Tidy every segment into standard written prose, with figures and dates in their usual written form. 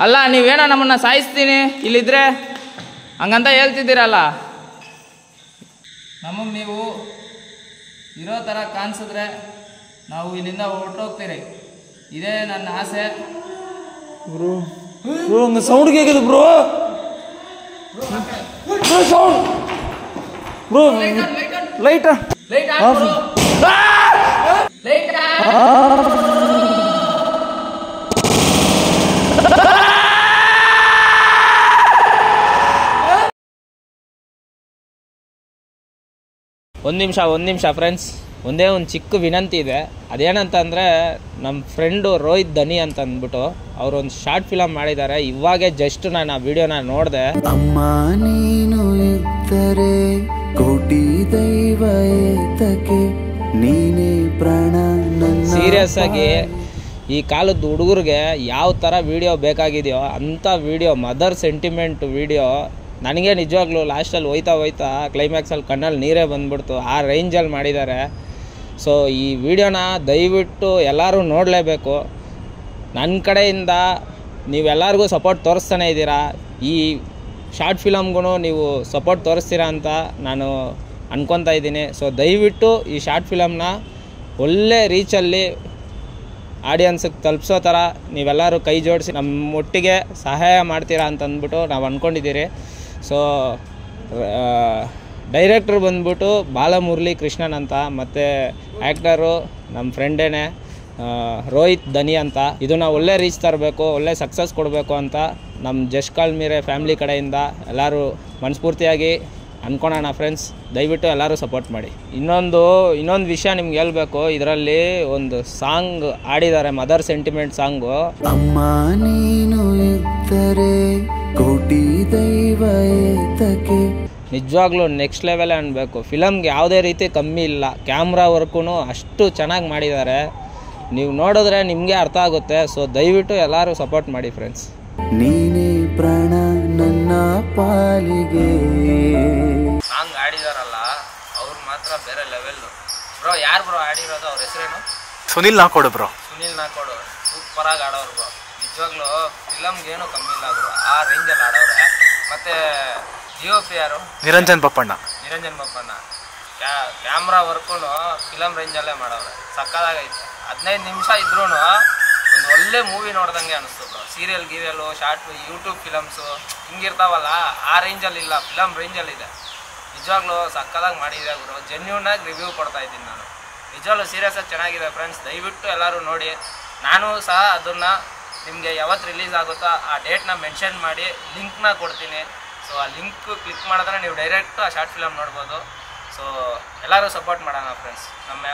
ಅಲ್ಲ ನೀವೇನೋ ನಮ್ಮನ್ನು ಸಾಯಿಸ್ತೀನಿ ಇಲ್ಲಿದ್ರೆ ಹಂಗಂತ ಹೇಳ್ತಿದ್ದೀರಲ್ಲ. ನಮಗೆ ನೀವು ಇರೋ ಥರ ಕಾಣಿಸಿದ್ರೆ ನಾವು ಇಲ್ಲಿಂದ ಹೊರಟೋಗ್ತೀರಿ. ಇದೇ ನನ್ನ ಆಸೆ. ಬ್ರೋ ಬ್ರೋ ಹಂಗೆ ಸೌಂಡ್ ಕೇಳಿದೆ bro. Sound bro light light light ಒಂದು ನಿಮಿಷ ಫ್ರೆಂಡ್ಸ್, ಒಂದೇ ಒಂದು ಚಿಕ್ಕ ವಿನಂತಿ ಇದೆ. ಅದೇನಂತಂದರೆ ನಮ್ಮ ಫ್ರೆಂಡು ರೋಹಿತ್ ದನಿ ಅಂತ ಅಂದ್ಬಿಟ್ಟು ಅವರೊಂದು ಶಾರ್ಟ್ ಫಿಲಮ್ ಮಾಡಿದ್ದಾರೆ. ಇವಾಗೆ ಜಸ್ಟ್ ನಾನು ಆ ವಿಡಿಯೋನ ನೋಡಿದೆ. ಅಮ್ಮ ನೀನು ಇದ್ದರೆ ಕೋಟಿ ದೈವ ಏತಕ್ಕೆ ನೀನೇ ಪ್ರಾಣ ನನ್ನ. ಸೀರಿಯಸ್ ಆಗಿ ಈ ಕಾಲದ ಹುಡುಗರಿಗೆ ಯಾವ ಥರ ವಿಡಿಯೋ ಬೇಕಾಗಿದೆಯೋ ಅಂಥ ವಿಡಿಯೋ, ಮದರ್ ಸೆಂಟಿಮೆಂಟ್ ವಿಡಿಯೋ ನನಗೆ ನಿಜವಾಗ್ಲೂ ಲಾಸ್ಟಲ್ಲಿ ಹೋಯ್ತಾ ಕ್ಲೈಮ್ಯಾಕ್ಸಲ್ಲಿ ಕಣ್ಣಲ್ಲಿ ನೀರೇ ಬಂದ್ಬಿಡ್ತು. ಆ ರೇಂಜಲ್ಲಿ ಮಾಡಿದ್ದಾರೆ. ಸೊ ಈ ವಿಡಿಯೋನ ದಯವಿಟ್ಟು ಎಲ್ಲರೂ ನೋಡಲೇಬೇಕು. ನನ್ನ ಕಡೆಯಿಂದ ನೀವೆಲ್ಲರಿಗೂ ಸಪೋರ್ಟ್ ತೋರಿಸ್ತಾನೆ ಇದ್ದೀರಾ. ಈ ಶಾರ್ಟ್ ಫಿಲಮ್ಗೂ ನೀವು ಸಪೋರ್ಟ್ ತೋರಿಸ್ತೀರಾ ಅಂತ ನಾನು ಅನ್ಕೊತಾ ಇದ್ದೀನಿ. ಸೊ ದಯವಿಟ್ಟು ಈ ಶಾರ್ಟ್ ಫಿಲಮ್ನ ಒಳ್ಳೆ ರೀಚಲ್ಲಿ ಆಡಿಯನ್ಸಿಗೆ ತಲುಪಿಸೋ ಥರ ನೀವೆಲ್ಲರೂ ಕೈ ಜೋಡಿಸಿ ನಮ್ಮೊಟ್ಟಿಗೆ ಸಹಾಯ ಮಾಡ್ತೀರಾ ಅಂತ ಅಂದ್ಬಿಟ್ಟು ನಾವು ಅಂದ್ಕೊಂಡಿದ್ದೀರಿ. ಸೊ ಡೈರೆಕ್ಟ್ರ್ ಬಂದ್ಬಿಟ್ಟು ಬಾಲಮುರಳಿ ಕೃಷ್ಣನ್ ಅಂತ, ಮತ್ತು ಆ್ಯಕ್ಟರು ನಮ್ಮ ಫ್ರೆಂಡೇನೆ ರೋಹಿತ್ ದನಿ ಅಂತ. ಇದನ್ನು ಒಳ್ಳೆ ರೀಚ್ ತರಬೇಕು, ಒಳ್ಳೆ ಸಕ್ಸಸ್ ಕೊಡಬೇಕು ಅಂತ ನಮ್ಮ ಜಸ್ಟ್ ಕಾಲ್ ಮೀರೆ ಫ್ಯಾಮ್ಲಿ ಕಡೆಯಿಂದ ಎಲ್ಲರೂ ಮನಸ್ಫೂರ್ತಿಯಾಗಿ ಅಂದ್ಕೊಳೋಣ ಫ್ರೆಂಡ್ಸ್. ದಯವಿಟ್ಟು ಎಲ್ಲರೂ ಸಪೋರ್ಟ್ ಮಾಡಿ. ಇನ್ನೊಂದು ವಿಷಯ ನಿಮ್ಗೆ ಹೇಳ್ಬೇಕು, ಇದರಲ್ಲಿ ಒಂದು ಸಾಂಗ್ ಆಡಿದ್ದಾರೆ, ಮದರ್ ಸೆಂಟಿಮೆಂಟ್ ಸಾಂಗು. ಅಮ್ಮ ನೀನು ಇದ್ದರೆ ಕೋಟಿ ದೈವ ಏತಕ್ಕೆ. ನಿಜವಾಗ್ಲೂ ನೆಕ್ಸ್ಟ್ ಲೆವೆಲ್ ಅನ್ಬೇಕು. ಫಿಲಮ್ಗೆ ಯಾವುದೇ ರೀತಿ ಕಮ್ಮಿ ಇಲ್ಲ. ಕ್ಯಾಮ್ರಾ ವರ್ಕೂ ಅಷ್ಟು ಚೆನ್ನಾಗಿ ಮಾಡಿದ್ದಾರೆ. ನೀವು ನೋಡಿದ್ರೆ ನಿಮಗೆ ಅರ್ಥ ಆಗುತ್ತೆ. ಸೊ ದಯವಿಟ್ಟು ಎಲ್ಲರೂ ಸಪೋರ್ಟ್ ಮಾಡಿ ಫ್ರೆಂಡ್ಸ್. ನೀನೇ ಪ್ರಾಣ ನನ್ನ ಪಾಲಿಗೆ. ಸಾಂಗ್ ಆಡಿದಾರಲ್ಲ ಅವ್ರು ಮಾತ್ರ ಬೇರೆ ಲೆವೆಲ್ ಬ್ರೋ. ಯಾರು ಬ್ರೋ ಆಡಿರೋದು? ಅವ್ರ ಹೆಸರೇನು? ಸುನಿಲ್ ನಾಕೋಡು ಬ್ರೋ. ಸುನಿಲ್ ನಾಕೋಡು ಸೂಪರಾಗಿ ಆಡೋರು ಬ್ರೋ. ನಿಜವಾಗ್ಲೂ ಫಿಲಮ್ಗೇನು ಕಮ್ಮಿ ಇಲ್ಲ ಬ್ರೋ, ಆ ರೇಂಜಲ್ಲಿ ಆಡೋರೆ. ಮತ್ತು DOP ಯಾರು? ನಿರಂಜನ್ ಬಪ್ಪಣ್ಣ. ಕ್ಯಾಮ್ರಾ ವರ್ಕು ಫಿಲಮ್ ರೇಂಜಲ್ಲೇ ಮಾಡೋರೆ. ಸಕ್ಕದಾಗೈತೆ. 15 ನಿಮಿಷ ಇದ್ರೂ ಒಂದು ಒಳ್ಳೆ ಮೂವಿ ನೋಡ್ದಂಗೆ ಅನಿಸ್ತು ಬ್ರೋ. ಸೀರಿಯಲ್ಲು ಶಾರ್ಟ್ ಯೂಟ್ಯೂಬ್ ಫಿಲಮ್ಸು ಹಿಂಗಿರ್ತಾವಲ್ಲ, ಆ ರೇಂಜಲ್ಲಿಲ್ಲ, ಫಿಲಮ್ ರೇಂಜಲ್ಲಿದೆ. ನಿಜವಾಗ್ಲೂ ಸಕ್ಕದಾಗಿ ಮಾಡಿದೆ ಬ್ರೋ. ಜೆನ್ಯೂನಾಗಿ ರಿವ್ಯೂ ಕೊಡ್ತಾ ಇದ್ದೀನಿ ನಾನು. ನಿಜವಾಗ್ಲೂ ಸೀರಿಯಸ್ಸಾಗಿ ಚೆನ್ನಾಗಿದೆ ಫ್ರೆಂಡ್ಸ್. ದಯವಿಟ್ಟು ಎಲ್ಲರೂ ನೋಡಿ. ನಾನು ಸಹ ಅದನ್ನು ನಿಮಗೆ ಯಾವತ್ತು ರಿಲೀಸ್ ಆಗುತ್ತೋ ಆ ಡೇಟ್ನ ಮೆನ್ಷನ್ ಮಾಡಿ ಲಿಂಕ್ನ ಕೊಡ್ತೀನಿ. ಸೊ ಆ ಲಿಂಕ್ ಕ್ಲಿಕ್ ಮಾಡಿದ್ರೆ ನೀವು ಡೈರೆಕ್ಟ್ ಆ ಶಾರ್ಟ್ ಫಿಲಮ್ ನೋಡ್ಬೋದು. ಸೊ ಎಲ್ಲರೂ ಸಪೋರ್ಟ್ ಮಾಡೋಣ ಫ್ರೆಂಡ್ಸ್. ನಮ್ಮ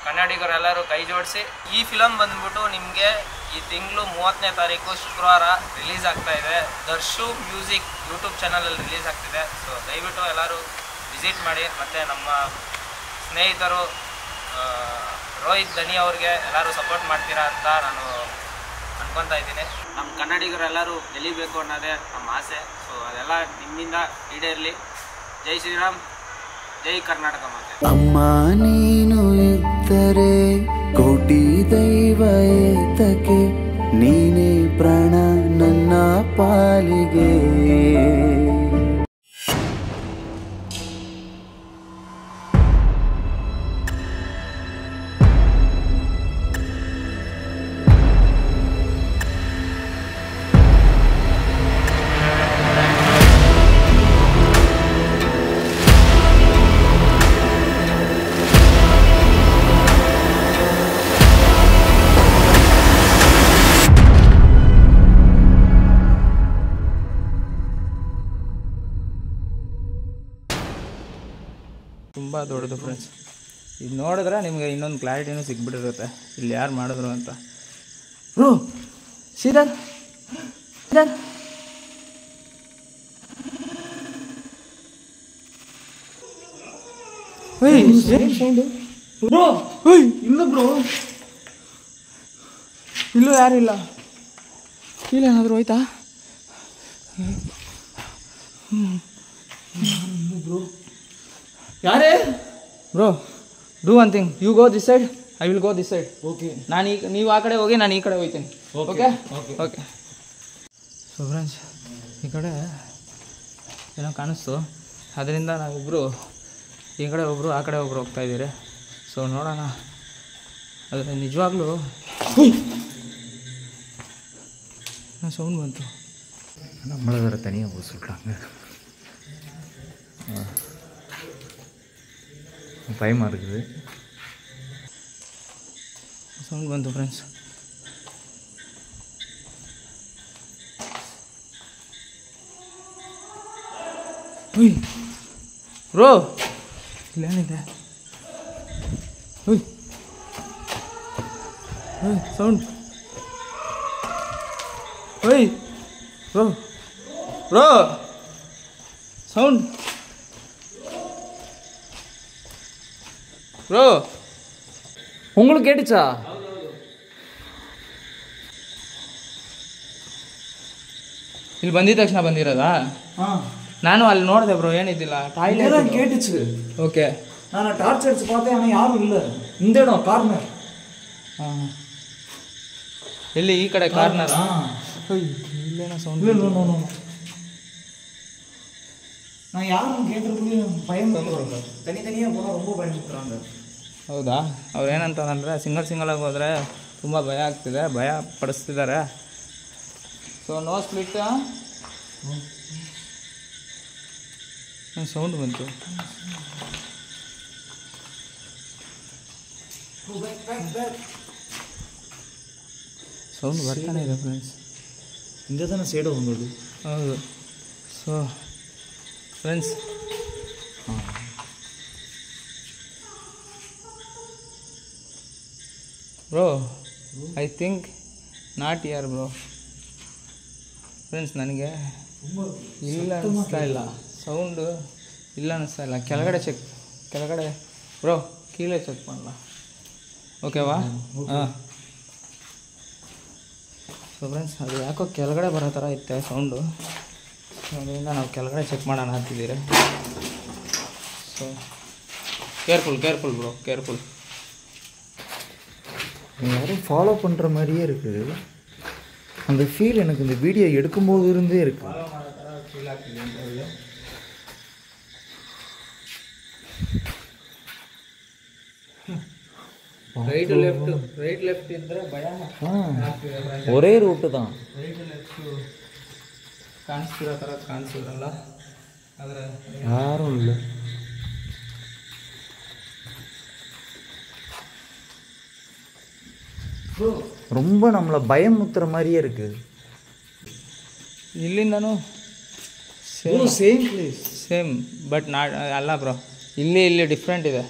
ಕನ್ನಡಿಗರೆಲ್ಲರೂ ಕೈ ಜೋಡಿಸಿ. ಈ ಫಿಲಮ್ ಬಂದ್ಬಿಟ್ಟು ನಿಮಗೆ ಈ ತಿಂಗಳು 30ನೇ ತಾರೀಕು ಶುಕ್ರವಾರ ರಿಲೀಸ್ ಆಗ್ತಾ ಇದೆ. ದರ್ಶು ಮ್ಯೂಸಿಕ್ ಯೂಟ್ಯೂಬ್ ಚಾನಲಲ್ಲಿ ರಿಲೀಸ್ ಆಗ್ತಿದೆ. ಸೊ ದಯವಿಟ್ಟು ಎಲ್ಲರೂ ವಿಸಿಟ್ ಮಾಡಿ. ಮತ್ತು ನಮ್ಮ ಸ್ನೇಹಿತರು ರೋಹಿತ್ ದನಿ ಅವ್ರಿಗೆ ಎಲ್ಲರೂ ಸಪೋರ್ಟ್ ಮಾಡ್ತೀರಾ ಅಂತ ನಾನು ಅನ್ಕೊತಾ ಇದ್ದೀನಿ. ನಮ್ಮ ಕನ್ನಡಿಗರೆಲ್ಲರೂ ಗೆಲ್ಲಿಬೇಕು ಅನ್ನೋದೇ ನಮ್ಮ ಆಸೆ. ಸೊ ಅದೆಲ್ಲ ನಿಮ್ಮಿಂದ ಈಡೇರಲಿ. ಜೈ ಶ್ರೀರಾಮ್, ಜೈ ಕರ್ನಾಟಕ ಮಾತೆ. ಅಮ್ಮ ನೀನು ಇದ್ದರೆ ಕೋಟಿ ದೈವ ಏತಕ್ಕೆ ನೀನೇ ಪ್ರಾಣ ನನ್ನ ಪಾಲಿಗೆ. ತುಂಬ ದೊಡ್ಡದು ಫ್ರೆಂಡ್ಸ್. ಇದು ನೋಡಿದ್ರೆ ನಿಮಗೆ ಇನ್ನೊಂದು ಕ್ಲಾರಿಟಿನೂ ಸಿಗ್ಬಿಟ್ಟಿರುತ್ತೆ ಇಲ್ಲಿ ಯಾರು ಮಾಡಿದ್ರು ಅಂತ. Bro Sridhar bro. ಇಲ್ಲ ಬ್ರೋ, ಇಲ್ಲೂ ಯಾರು ಇಲ್ಲ. ಇಲ್ಲೇನಾದರೂ ಹೋಯ್ತಾ? ಬ್ರೋ ಯಾರೇ bro? Do one thing, you go this side, I will go this side. Okay. ನೀವು ಆ ಕಡೆ ಹೋಗಿ, ನಾನು ಈ ಕಡೆ ಹೋಗ್ತೀನಿ. Okay okay. ಸೊ ಫ್ರೆಂಡ್ಸ್ ಈ ಕಡೆ ಏನೋ ಕಾಣಿಸ್ತು, ಅದರಿಂದ ನಾವಿಬ್ಬರು ಈ ಕಡೆ ಒಬ್ಬರು ಆ ಕಡೆ ಒಬ್ಬರು ಹೋಗ್ತಾಯಿದ್ದೀರಿ. ಸೊ ನೋಡೋಣ, ಆದರೆ ನಿಜವಾಗ್ಲೂ ಸೌಂಡ್ ಬಂತು. நம்மளை வேறு தனியாக போக சொல்கிறாங்க, பயமாக இருக்குது. ಸೌಂಡ್ ಬಂತು ಫ್ರೆಂಡ್ಸ್. ಬ್ರೋ ಇಲ್ಲೇನಿದೆ? Sound bro bro sound bro உங்களுக்கு கேட்டுச்சா? ಇಲ್ಲಿ ಬಂದಿದ ತಕ್ಷಣ ಬಂದಿರೋದಾ? ನಾನು ಅಲ್ಲಿ ನೋಡಿದೆ ಬ್ರೋ, ಏನಿದ್ದಿಲ್ಲ, ಟಾಯ್ಲೆಟ್ கேட்டுச்சு. ಓಕೆ, நான் டார்ச் அடிச்சு பார்த்தேன், ஆனால் யாரும் இல்லை. இந்த இடம் கார்னர். ಹಾಂ, ಎಲ್ಲಿ? ಈ ಕಡೆ ಕಾರ್ನರ್. ಇಲ್ಲೇನೋ ಸೌಂಡ್. இல்லை இல்லை நோ நான் யாரும் கேட்குறதுக்குள்ளேயும் பயம் பண்ணுறாங்க. தனித்தனியாக போனால் ரொம்ப பயமுறுத்துறாங்க. ಹೌದಾ? ಅವ್ರು ಏನಂತಂದರೆ ಸಿಂಗಲಾಗಿ ಹೋದರೆ ತುಂಬ ಭಯ ಆಗ್ತಿದೆ, ಭಯ ಪಡಿಸ್ತಿದ್ದಾರೆ. So no split. ಸೌಂಡ್ ಬಂತು. ಸೌಂಡ್ ಬರ್ತಾನೆ ಇದೆ ಫ್ರೆಂಡ್ಸ್. இங்கே தானே சைடு வந்தது. ಹೌದು. So friends bro I think not ear bro. Friends ನನಗೆ ಇಲ್ಲ ಅನ್ನಿಸ್ತಾ ಇಲ್ಲ, ಸೌಂಡು ಇಲ್ಲ ಅನ್ನಿಸ್ತಾ ಇಲ್ಲ. ಕೆಳಗಡೆ ಬ್ರೋ ಕೀழே ಚೆಕ್ ಮಾಡಲ್ಲ, ಓಕೆವಾ? ಹಾಂ. ಸೊ ಫ್ರೆಂಡ್ಸ್ ಅದು ಯಾಕೋ ಕೆಳಗಡೆ ಬರೋ ಥರ ಇತ್ತೆ ಸೌಂಡು, ಅದರಿಂದ ನಾವು ಕೆಳಗಡೆ ಚೆಕ್ ಮಾಡೋಣ ಅಂತಿದ್ದೀರಿ. So careful bro, careful. யாரும் ஃபாலோ பண்ணுற மாதிரியே இருக்குது அந்த ஃபீல். எனக்கு இந்த வீடியோ எடுக்கும்போது இருந்தே இருக்கு. ಫೀಲ್ ಆಗ್ತಿದೆ ಅಂತ ಹೇಳಿ. ರೈಟ್ ಲೆಫ್ಟ್ ಇದ್ದರೆ ಭಯ ಆಗ್ತಿದೆ. ஒரே ರೂಟ್ தான். ರೈಟ್ ಲೆಫ್ಟು ಕಾಣಿಸ್ತಿರೋ ಥರ ಕಾಣಿಸಿದ್ರಲ್ಲ, ಆದರೆ யாரும் இல்லை. ரொம்ப நம்மளை பயமுத்துற மாதிரியே இருக்கு. ಇಲ್ಲಿಂದನೂ ಸೇಮ್ ಪ್ಲೇಸ್, ಸೇಮ್ ಬಟ್ ಅಲ್ಲ ಬ್ರೋ, ಇಲ್ಲಿ ಡಿಫ್ರೆಂಟ್ ಇದೆ.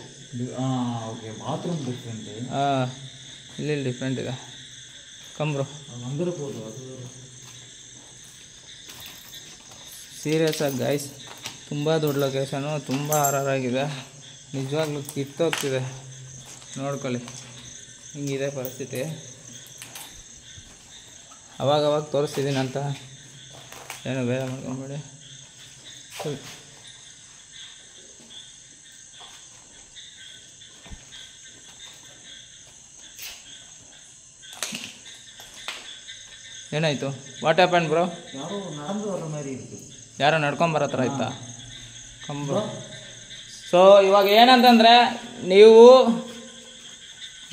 Okay, bathroom different. ಇಲ್ಲಿ ಡಿಫ್ರೆಂಟ್ ಇದೆ. ಕಮ್ ಬ್ರೋ, வந்துರಬಹುದು. ಅದು ಸೀರಿಯಸ್ ಆಗಿ ಗೈಸ್, ತುಂಬ ದೊಡ್ಡ ಲೊಕೇಶನು, ತುಂಬ ಆಗಿದೆ, ನಿಜವಾಗ್ಲೂ ಕಿತ್ತೋಗ್ತಿದೆ. ನೋಡ್ಕೊಳ್ಳಿ, ಹಿಂಗಿದೆ ಪರಿಸ್ಥಿತಿ. ಅವಾಗವಾಗ ತೋರಿಸ್ತಿದ್ದೀನಿ ಅಂತ ಏನೋ ಬೇರೆ ಮಾಡ್ಕೊಂಬೇಡಿ. ಏನಾಯಿತು? What happen bro? ಯಾರೋ நடந்து வர மாதிரி இருக்கு. ಯಾರೋ ನಡ್ಕೊಂಬರೋ ಥರ ಇತ್ತಾ? ಕಂಬ್ರೋ. ಸೊ ಇವಾಗ ಏನಂತಂದರೆ, ನೀವು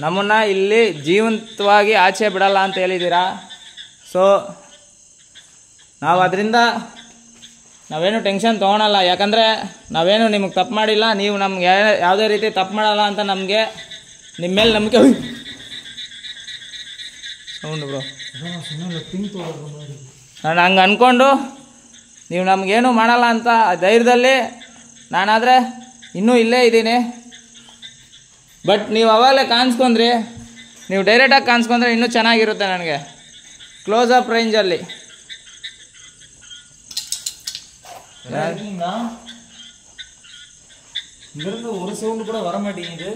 ನಮ್ಮನ್ನು ಇಲ್ಲಿ ಜೀವಂತವಾಗಿ ಆಚೆ ಬಿಡಲ್ಲ ಅಂತ ಹೇಳಿದ್ದೀರಾ. ಸೊ ನಾವು ಅದರಿಂದ ನಾವೇನು ಟೆನ್ಷನ್ ತೊಗೊಳಲ್ಲ, ಯಾಕಂದರೆ ನಾವೇನು ನಿಮಗೆ ತಪ್ಪು ಮಾಡಿಲ್ಲ, ನೀವು ನಮ್ಗೆ ಯಾವುದೇ ರೀತಿ ತಪ್ಪು ಮಾಡಲ್ಲ ಅಂತ ನಮಗೆ ನಿಮ್ಮ ಮೇಲೆ ನಂಬಿಕೆ. ಸೌಂಡು ಬ್ರೋ, ನಾನು ಹಂಗೆ ಅಂದ್ಕೊಂಡು ನೀವು ನಮಗೇನು ಮಾಡಲ್ಲ ಅಂತ ಧೈರ್ಯದಲ್ಲಿ ನಾನಾದರೆ ಇನ್ನೂ ಇಲ್ಲೇ ಇದ್ದೀನಿ. ಬಟ್ ನೀವು ಅವಾಗಲೇ ಕಾಣಿಸ್ಕೊಂಡ್ರಿ, ನೀವು ಡೈರೆಕ್ಟಾಗಿ ಕಾಣಿಸ್ಕೊಂಡ್ರೆ ಇನ್ನೂ ಚೆನ್ನಾಗಿರುತ್ತೆ ನನಗೆ, ಕ್ಲೋಸಪ್ ರೇಂಜಲ್ಲಿ. இங்கிருந்து ஒரு சவுண்டு கூட வர மாட்டேங்குது.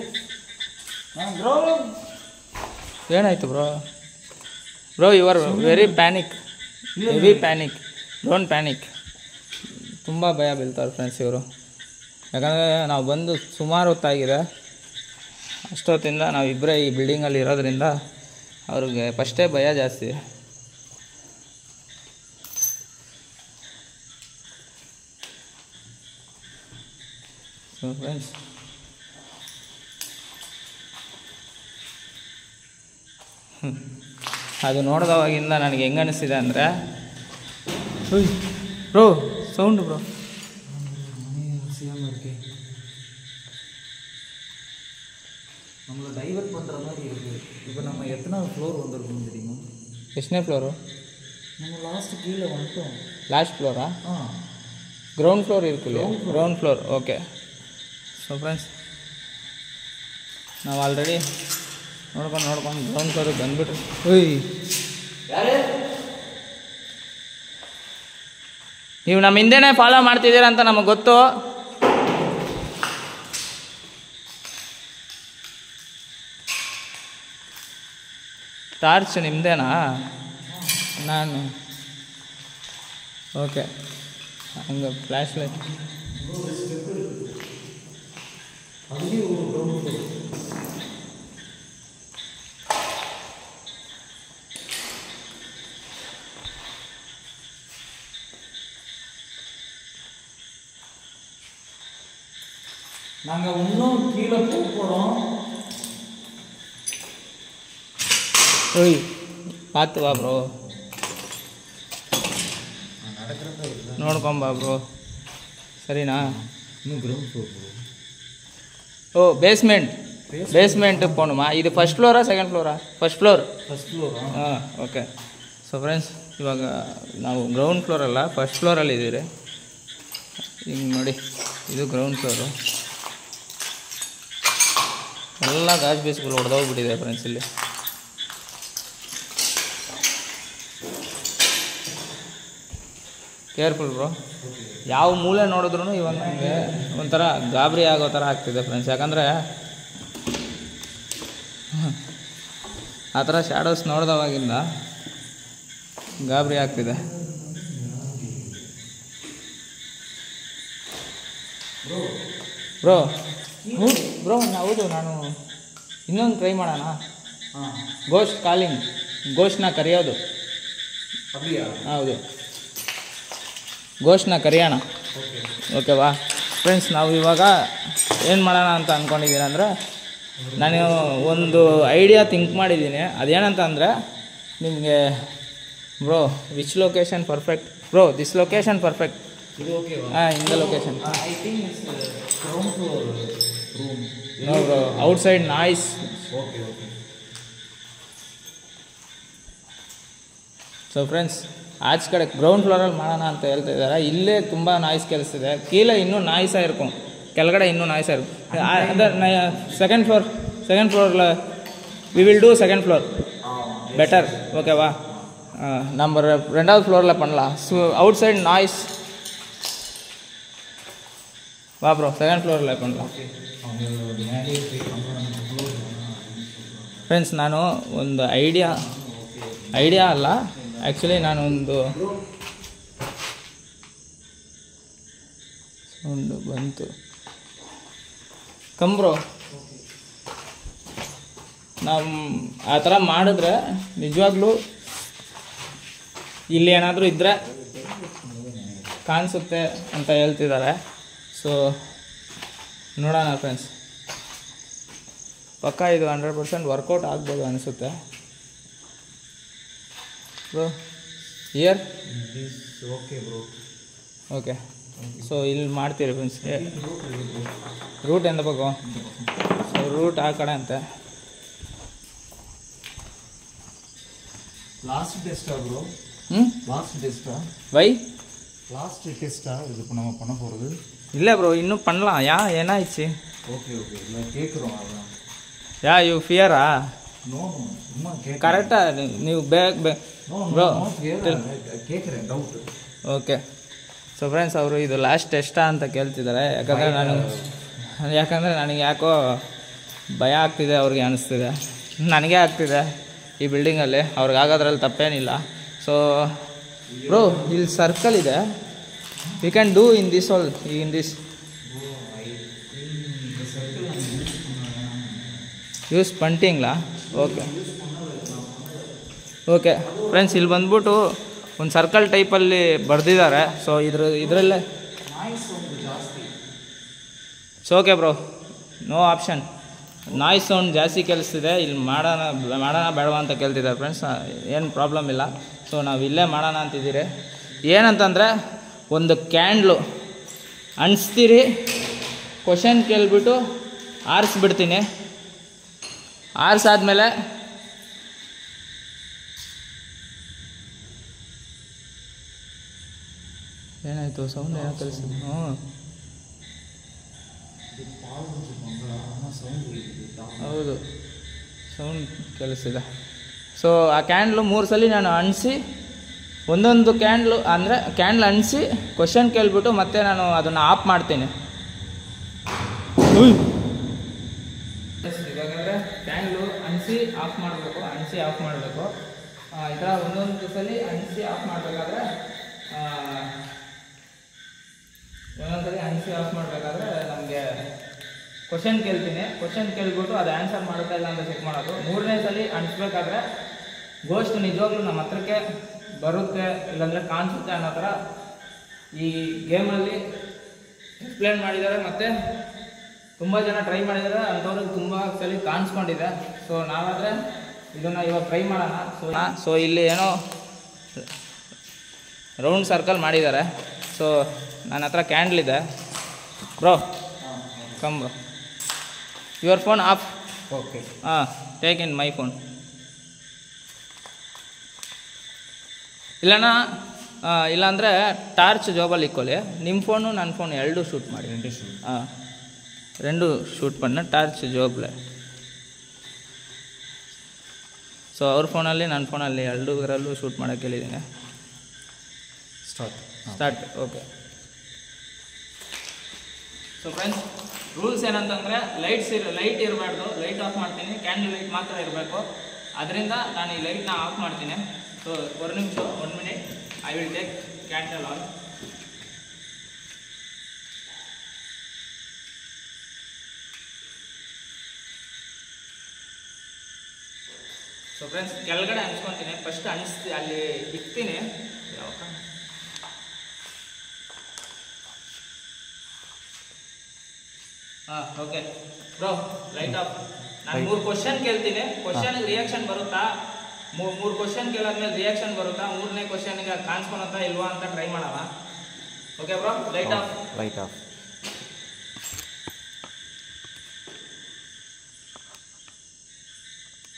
ಏನಾಯಿತು bro? Bro you are very panic, heavy panic. Don't panic. ತುಂಬ ಭಯ ಬೀಳ್ತಾರೆ ಫ್ರೆಂಡ್ಸ್ ಇವರು, ಯಾಕಂದರೆ ನಾವು ಬಂದು ಸುಮಾರು ಹೊತ್ತಾಗಿದೆ. ಅಷ್ಟೊತ್ತಿಂದ ನಾವಿಬ್ಬರೇ ಈ ಬಿಲ್ಡಿಂಗಲ್ಲಿ ಇರೋದ್ರಿಂದ ಅವ್ರಿಗೆ ಫಸ್ಟೇ ಭಯ ಜಾಸ್ತಿ. ಸೊ ಫ್ರೆಂಡ್ಸ್ ಅದು ನೋಡಿದವಾಗಿಂದ ನನಗೆ ಹೆಂಗೆ ಅನಿಸ್ತಿದೆ ಅಂದರೆ ಬ್ರೋ ಸೌಂಡು ಬ್ರೋ நம்மளை டைவர்ட் பண்ணுற மாதிரி இருக்குது. இப்போ நம்ம எத்தனாவது ஃப்ளோர் வந்திருக்கோம் தெரியுமா? ಎಷ್ಟನೇ ಫ್ಲೋರು? நம்ம லாஸ்ட் கீழே வந்துட்டோம். ಲಾಸ್ಟ್ ಫ್ಲೋರಾ? ಹಾಂ, ಗ್ರೌಂಡ್ ಫ್ಲೋರ್ ಇರ್ಕಿಲ್ಲ. Ground floor okay. So friends ನಾವು ಆಲ್ರೆಡಿ ನೋಡ್ಕೊಂಡು ಗ್ರೌಂಡ್ ಫ್ಲೋರಿಗೆ ಬಂದುಬಿಟ್ರಿ. ನೀವು ನಮ್ಮ ಹಿಂದೆನೇ ಫಾಲೋ ಮಾಡ್ತಿದ್ದೀರಾ ಅಂತ ನಮಗೆ ಗೊತ್ತು. ಟಾರ್ಚ್ ನಿಮ್ಮದೇನಾ? ನಾನು ಓಕೆ ಹಂಗೆ ಫ್ಲ್ಯಾಶ್ ಲೈಟ್ நாங்கள் இன்னும் கீழே போக போகிறோம். ஓய் பார்த்து வா ப்ரோ, ನೋಡ್ಕೊಂಬ ಬ್ರೋ ಸರಿನಾ? இன்னும் கிரவுண்ட் ஃப்ளோர் ப்ரோ. ಓ ಬೇಸ್ಮೆಂಟ್ போகணுமா? ಇದು ಫಸ್ಟ್ ಫ್ಲೋರಾ ಸೆಕೆಂಡ್ ಫ್ಲೋರಾ? First floor. First floor. ಹಾಂ ಓಕೆ. ಸೊ ಫ್ರೆಂಡ್ಸ್ ಇವಾಗ ನಾವು ಗ್ರೌಂಡ್ ಫ್ಲೋರಲ್ಲ ಫಸ್ಟ್ ಫ್ಲೋರಲ್ಲಿ ಇದ್ದೀರಿ. ಹಿಂಗೆ ನೋಡಿ, ಇದು ಗ್ರೌಂಡ್ ಫ್ಲೋರು. ಎಲ್ಲ ಗಾಜ್ ಬೇಸ್ಗಳು ಹೊಡೆದೋಗ್ಬಿಟ್ಟಿದೆ ಫ್ರೆಂಡ್ಸ್ ಇಲ್ಲಿ. ಕೇರ್ಫುಲ್ ಬ್ರೋ, ಯಾವ ಮೂಲೆ ನೋಡಿದ್ರೂ ಇವಾಗ ನನಗೆ ಒಂಥರ ಗಾಬರಿ ಆಗೋ ಥರ ಆಗ್ತಿದೆ ಫ್ರೆಂಡ್ಸ್. ಯಾಕಂದರೆ ಆ ಥರ ಶ್ಯಾಡೋಸ್ ನೋಡಿದವಾಗಿಂದ ಗಾಬರಿ ಆಗ್ತಿದೆ. ಬ್ರೋ ಬ್ರೋ ಹೌದು, ನಾನು ಇನ್ನೊಂದು ಟ್ರೈ ಮಾಡೋಣ. ಗೋಸ್ಟ್ ಕಾಲಿಂಗ್, ಗೋಸ್ಟ್ನ ಕರೆಯೋದು. ಹೌದು, ಗೋಸ್ಟ್ನ ಕರೆಯೋಣ. ಓಕೆವಾ ಫ್ರೆಂಡ್ಸ್, ನಾವು ಇವಾಗ ಏನು ಮಾಡೋಣ ಅಂತ ಅಂದ್ಕೊಂಡಿದ್ದೀನಿ ಅಂದರೆ, ನಾನು ಒಂದು ಐಡಿಯಾ ಥಿಂಕ್ ಮಾಡಿದ್ದೀನಿ. ಅದೇನಂತ ಅಂದರೆ ನಿಮಗೆ bro which location perfect bro? This location perfect. ಹಾಂ, in the location. I think it's ground floor room. No bro, outside noise. Okay okay. So friends, ಆಚೆ ಕಡೆ ಗ್ರೌಂಡ್ ಫ್ಲೋರಲ್ಲಿ ಮಾಡೋಣ ಅಂತ ಹೇಳ್ತಾ ಇದ್ದಾರೆ. ಇಲ್ಲೇ ತುಂಬ ನಾಯ್ಸ್ ಕೇಳಿಸ್ತಿದೆ. ಕೀழே ಇನ್ನೂ ನಾಯ್ಸಾக இருக்கும், ಕೆಳಗಡೆ ಇನ್ನೂ ನಾಯ್ಸಾக இருக்கும். ಅಂದರೆ செகண்ட் ஃப்ளோரில் we will do second floor better. ஓகேவா? நம்ம ரெண்டாவது ஃப்ளோரில் பண்ணலாம். So outside noise. வா ப்ரோ, செகண்ட் ஃப்ளோரில் பண்ணலாம். ಫ್ರೆಂಡ್ಸ್, ನಾನು ಒಂದು ಐಡಿಯಾ ಅಲ್ಲ, ಆ್ಯಕ್ಚುಲಿ ನಾನೊಂದು ಸೌಂಡು ಬಂತು. ಕಂಬ್ರೋ, ನಾವು ಆ ಥರ ಮಾಡಿದ್ರೆ ನಿಜವಾಗ್ಲೂ ಇಲ್ಲಿ ಏನಾದರೂ ಇದ್ದರೆ ಕಾಣಿಸುತ್ತೆ ಅಂತ ಹೇಳ್ತಿದ್ದಾರೆ. ಸೊ ನೋಡೋಣ ಫ್ರೆಂಡ್ಸ್, ಪಕ್ಕ ಇದು 100% ವರ್ಕೌಟ್ ಆಗ್ಬೋದು ಅನಿಸುತ್ತೆ bro. Year okay bro. Okay. So ಇಲ್ಲಿ ಮಾಡ್ತೀರಿ ಫ್ರೆಂಡ್ಸ್. ರೂಟ್ ಎಂತ ಬೇಕು? ಸೊ ರೂಟ್ ಆ ಕಡೆ ಅಂತೆ. லாஸ்ட் டெஸ்ட்டா ப்ரோ? லாஸ்ட் டெஸ்ட்டா? வை லாஸ்ட் டெஸ்ட்டா இது இப்போ நம்ம பண்ண போகிறது? இல்லை ப்ரோ, இன்னும் பண்ணலாம். ಏನಾಯ್ತು? ஓகே ஓகே, இல்லை கேட்குறோம் அதான். ಯು ಫಿಯರಾ? நோ சும்மா கேட்குறேன். ಕರೆಕ್ಟಾக ನೀವು ಬ್ರೋ கேட்குறேன், ಡೌಟ್. ಓಕೆ. ಸೊ ಫ್ರೆಂಡ್ಸ್, ಅವರು ಇದು ಲಾಸ್ಟ್ ಟೆಸ್ಟಾ ಅಂತ ಕೇಳ್ತಿದ್ದಾರೆ. ಯಾಕಂದರೆ ನನಗೆ ಯಾಕೋ ಭಯ ಆಗ್ತಿದೆ, ಅವ್ರಿಗೆ ಅನಿಸ್ತಿದೆ, ನನಗೆ ಆಗ್ತಿದೆ ಈ ಬಿಲ್ಡಿಂಗಲ್ಲಿ. ಅವ್ರಿಗೆ ಆಗೋದ್ರಲ್ಲಿ ತಪ್ಪೇನಿಲ್ಲ. ಸೊ ಬ್ರೋ, ಇಲ್ಲಿ ಸರ್ಕಲ್ ಇದೆ, we can do in this use ಪಂಟಿಂಗ್ಲಾ? ಓಕೆ ಫ್ರೆಂಡ್ಸ್, ಇಲ್ಲಿ ಬಂದ್ಬಿಟ್ಟು ಒಂದು ಸರ್ಕಲ್ ಟೈಪಲ್ಲಿ ಬರೆದಿದ್ದಾರೆ. ಸೊ ಇದರಲ್ಲೇ okay bro, no option. Noise sound ಜಾಸ್ತಿ ಕೇಳಿಸ್ತಿದೆ, ಇಲ್ಲಿ ಮಾಡೋಣ ಬೇಡವಾ ಅಂತ ಕೇಳ್ತಿದ್ದಾರೆ ಫ್ರೆಂಡ್ಸ್. ಏನು ಪ್ರಾಬ್ಲಮ್ ಇಲ್ಲ. ಸೊ ನಾವು ಇಲ್ಲೇ ಮಾಡೋಣ ಅಂತಿದ್ದೀರಿ. ಏನಂತಂದರೆ ಒಂದು ಕ್ಯಾಂಡ್ಲು ಅಣಿಸ್ತೀರಿ, ಕ್ವಶನ್ ಕೇಳಿಬಿಟ್ಟು ಆರಿಸ್ಬಿಡ್ತೀನಿ. ಆರಿಸಾದ್ಮೇಲೆ ಏನಾಯಿತು ಸೌಂಡ್ ಏನೋ ಕಲಿಸ್ತೀನಿ. ಹೌದು, ಸೌಂಡ್ ಕೇಳಿಸ್ತಿದೆ. ಸೊ ಆ ಕ್ಯಾಂಡ್ಲು 3 ಸಲ ನಾನು ಅಣಿಸಿ, ಒಂದೊಂದು ಕ್ಯಾಂಡ್ಲು ಅಂದರೆ ಕ್ಯಾಂಡ್ಲ್ ಅಣಿಸಿ ಕ್ವಶನ್ ಕೇಳಿಬಿಟ್ಟು ಮತ್ತೆ ನಾನು ಅದನ್ನು ಆಫ್ ಮಾಡ್ತೀನಿ. ಇವಾಗಂದರೆ ಕ್ಯಾಂಡ್ಲು ಅಣಿಸಿ ಆಫ್ ಮಾಡಬೇಕು, ಅಣಿಸಿ ಆಫ್ ಮಾಡಬೇಕು. ಈ ಥರ ಒಂದೊಂದು ಸಲ ಅಣಿಸಿ ಆಫ್ ಮಾಡಬೇಕಾದ್ರೆ ಒಂದೊಂದ್ಸಲಿ ಅಣಿಸಿ ಆಫ್ ಮಾಡಬೇಕಾದ್ರೆ ನಮಗೆ ಕ್ವಶನ್ ಕೇಳ್ತೀನಿ. ಕ್ವಶನ್ ಕೇಳ್ಬಿಟ್ಟು ಅದು ಆನ್ಸರ್ ಮಾಡುತ್ತಾ ಇಲ್ಲ ಅಂತ ಚೆಕ್ ಮಾಡೋದು. 3ನೇ ಸಲ ಅಣಿಸ್ಬೇಕಾದ್ರೆ ಗೋಸ್ಟ್ ನಿಜವಾಗ್ಲೂ ನಮ್ಮ ಹತ್ರಕ್ಕೆ ಬರುತ್ತೆ ಇಲ್ಲಾಂದರೆ ಕಾಣಿಸುತ್ತೆ ಅನ್ನೋ ಥರ ಈ ಗೇಮಲ್ಲಿ ಎಕ್ಸ್ಪ್ಲೇನ್ ಮಾಡಿದ್ದಾರೆ. ಮತ್ತು ತುಂಬ ಜನ ಟ್ರೈ ಮಾಡಿದ್ದಾರೆ, ಅಂಥವ್ರಿಗೆ ತುಂಬ ಸಲ ಕಾಣಿಸ್ಕೊಂಡಿದೆ. ಸೊ ನಾವಾದರೆ ಇದನ್ನು ಇವಾಗ ಟ್ರೈ ಮಾಡೋಣ. ಸೊ ಇಲ್ಲಿ ಏನೋ ರೌಂಡ್ ಸರ್ಕಲ್ ಮಾಡಿದ್ದಾರೆ. ಸೊ ನನ್ನ ಹತ್ರ ಕ್ಯಾಂಡ್ಲ್ ಇದೆ. Bro come bro, your phone of. Okay, take in my phone. ಇಲ್ಲಾಂದರೆ ಟಾರ್ಚ್ ಜಾಬಲ್ಲಿ ಇಕ್ಕೊಳ್ಳಿ. ನಿಮ್ಮ ಫೋನು ನನ್ನ ಫೋನ್ ಎರಡೂ ಶೂಟ್ ಮಾಡಿ. రెండు ಶೂಟ್ பண்ண ಟಾರ್ಚ್ ಜಾಬ್ಲೆ. ಸೊ ಅವ್ರ ಫೋನಲ್ಲಿ ನನ್ನ ಫೋನಲ್ಲಿ ಎರಡರಲ್ಲೂ ಶೂಟ್ ಮಾಡೋಕ್ಕೆ ಹೇಳಿದ್ದೀನಿ. Start. Okay. So friends, rules ಏನಂತಂದರೆ ಲೈಟ್ ಇರಬಾರ್ದು. ಲೈಟ್ ಆಫ್ ಮಾಡ್ತೀನಿ, ಕ್ಯಾಂಡಲ್ ಲೈಟ್ ಮಾತ್ರ ಇರಬೇಕು. ಅದರಿಂದ ನಾನು ಈ ಲೈಟ್ನ ಆಫ್ ಮಾಡ್ತೀನಿ. ಸೊ 1 ನಿಮಿಷ, 1 minute, I will take candle on. So friends, ಕೆಳಗಡೆ ಅಣಿಸ್ಕೊತೀನಿ. ಫಸ್ಟ್ ಅಲ್ಲಿ ಇಕ್ತೀನಿ. Okay bro, light off. ನಾನು 3 ಕ್ವಶನ್ ಕೇಳ್ತೀನಿ. ಕ್ವಶನ್ಗೆ ರಿಯಾಕ್ಷನ್ ಬರುತ್ತಾ? 3 ಕ್ವಶನ್ ಕೇಳಾದ್ಮೇಲೆ ರಿಯಾಕ್ಷನ್ ಬರುತ್ತಾ? 3ನೇ ಕ್ವಶನ್ಗೆ ಕಾಣಿಸ್ಕೊಳತ್ತಾ ಇಲ್ವಾ ಅಂತ ಟ್ರೈ ಮಾಡೋಣ. Okay bro, light of. Light off.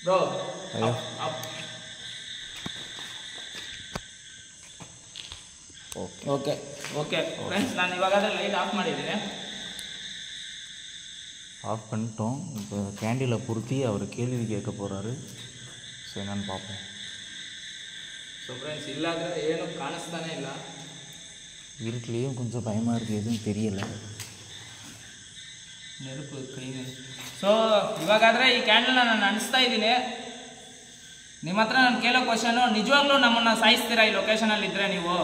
Bro okay okay friends, ನಾನು ಇವಾಗಾದ್ರೆ ಲೈಟ್ ಆಫ್ ಮಾಡಿದ್ದೀನಿ. ஆஃப் பண்ணிட்டோம். இப்போ கேண்டிலை பொருத்தி அவர் கேள்வி கேட்க போகிறாரு. ஸோ என்னன்னு பார்ப்போம். ಸೊ ಫ್ರೆಂಡ್ಸ್, ಇಲ್ಲಾದರೆ ಏನು ಕಾಣಿಸ್ತಾನೆ ಇಲ್ಲ. இருட்டிலையும் கொஞ்சம் பயமாக இருக்குது, எதுவும் தெரியலை. ನೆನಪು ಕೈನೇ. ಸೊ ಇವಾಗಾದರೆ ಈ ಕ್ಯಾಂಡಲ್ನ ನಾನು ಅಣಿಸ್ತಾ ಇದ್ದೀನಿ. ನಿಮ್ಮ ಹತ್ರ ನಾನು ಕೇಳೋ ಕ್ವಶನು, ನಿಜವಾಗ್ಲೂ ನಮ್ಮನ್ನು ಸಾಯಿಸ್ತೀರಾ ಈ ಲೊಕೇಶನಲ್ಲಿ ಇದ್ದರೆ ನೀವು?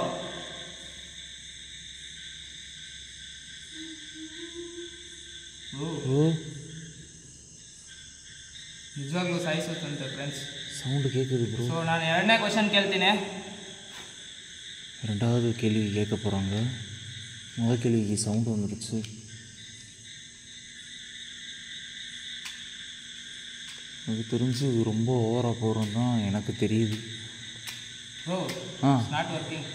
ನಿಜವಾಗ್ಲೂ ಸಾಯಿಸುತ್ತಂತೆ ಫ್ರೆಂಡ್ಸ್. சவுண்டு கேட்குது ப்ரோ. ಸೊ ನಾನು 2ನೇ ಕ್ವಶನ್ ಕೇಳ್ತೀನಿ. 2வது கேள்வி கேட்க போகிறாங்க. முதல் கேள்விக்கு சவுண்டு வந்துடுச்சு. எனக்கு தெரிஞ்சு இது ரொம்ப ஓவராக போகிறோம் தான் எனக்கு தெரியுது. Bro, not working.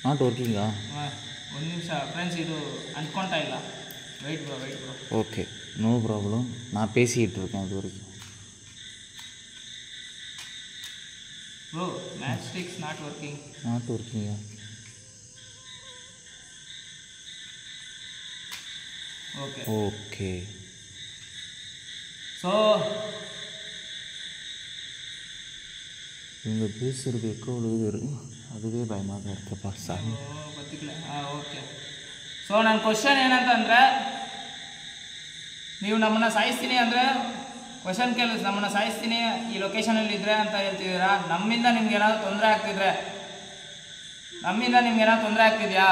நாட் ஒர்க்கிங்கா? 1 ನಿಮಿಷ ಫ್ರೆಂಡ್ಸ್, ಇದು ಅಂದ್ಕೊಳ್ತಾ ಇಲ್ಲ. Wait bro. Okay, no problem. நான் பேசிக்கிட்டு இருக்கேன் அது வரைக்கும். Bro, match sticks not working. Not ஒர்க்கிங்கா? ஓகே. ஸோ இவங்க பேசுகிறது எக்கோ விழுது, அதுவே பயமாக தான் இருக்குப்பா சாமி. ಗೊತ್ತಿಲ್ಲ. ಓಕೆ. ಸೊ ನನ್ನ ಕ್ವಶನ್ ಏನಂತಂದರೆ, ನೀವು ನಮ್ಮನ್ನು ಸಾಯಿಸ್ತೀನಿ ಅಂದರೆ ಕ್ವಶನ್ ಕೇಳಿ ನಮ್ಮನ್ನು ಸಾಯಿಸ್ತೀನಿ ಈ ಲೊಕೇಶನಲ್ಲಿ ಇದ್ದರೆ ಅಂತ ಹೇಳ್ತಿದ್ದೀರಾ. ನಮ್ಮಿಂದ ನಿಮ್ಗೆ ಏನಾದರೂ ತೊಂದರೆ ಆಗ್ತಿದ್ರೆ, ನಮ್ಮಿಂದ ನಿಮ್ಗೆ ಏನಾದ್ರು ತೊಂದರೆ ಆಗ್ತಿದೆಯಾ?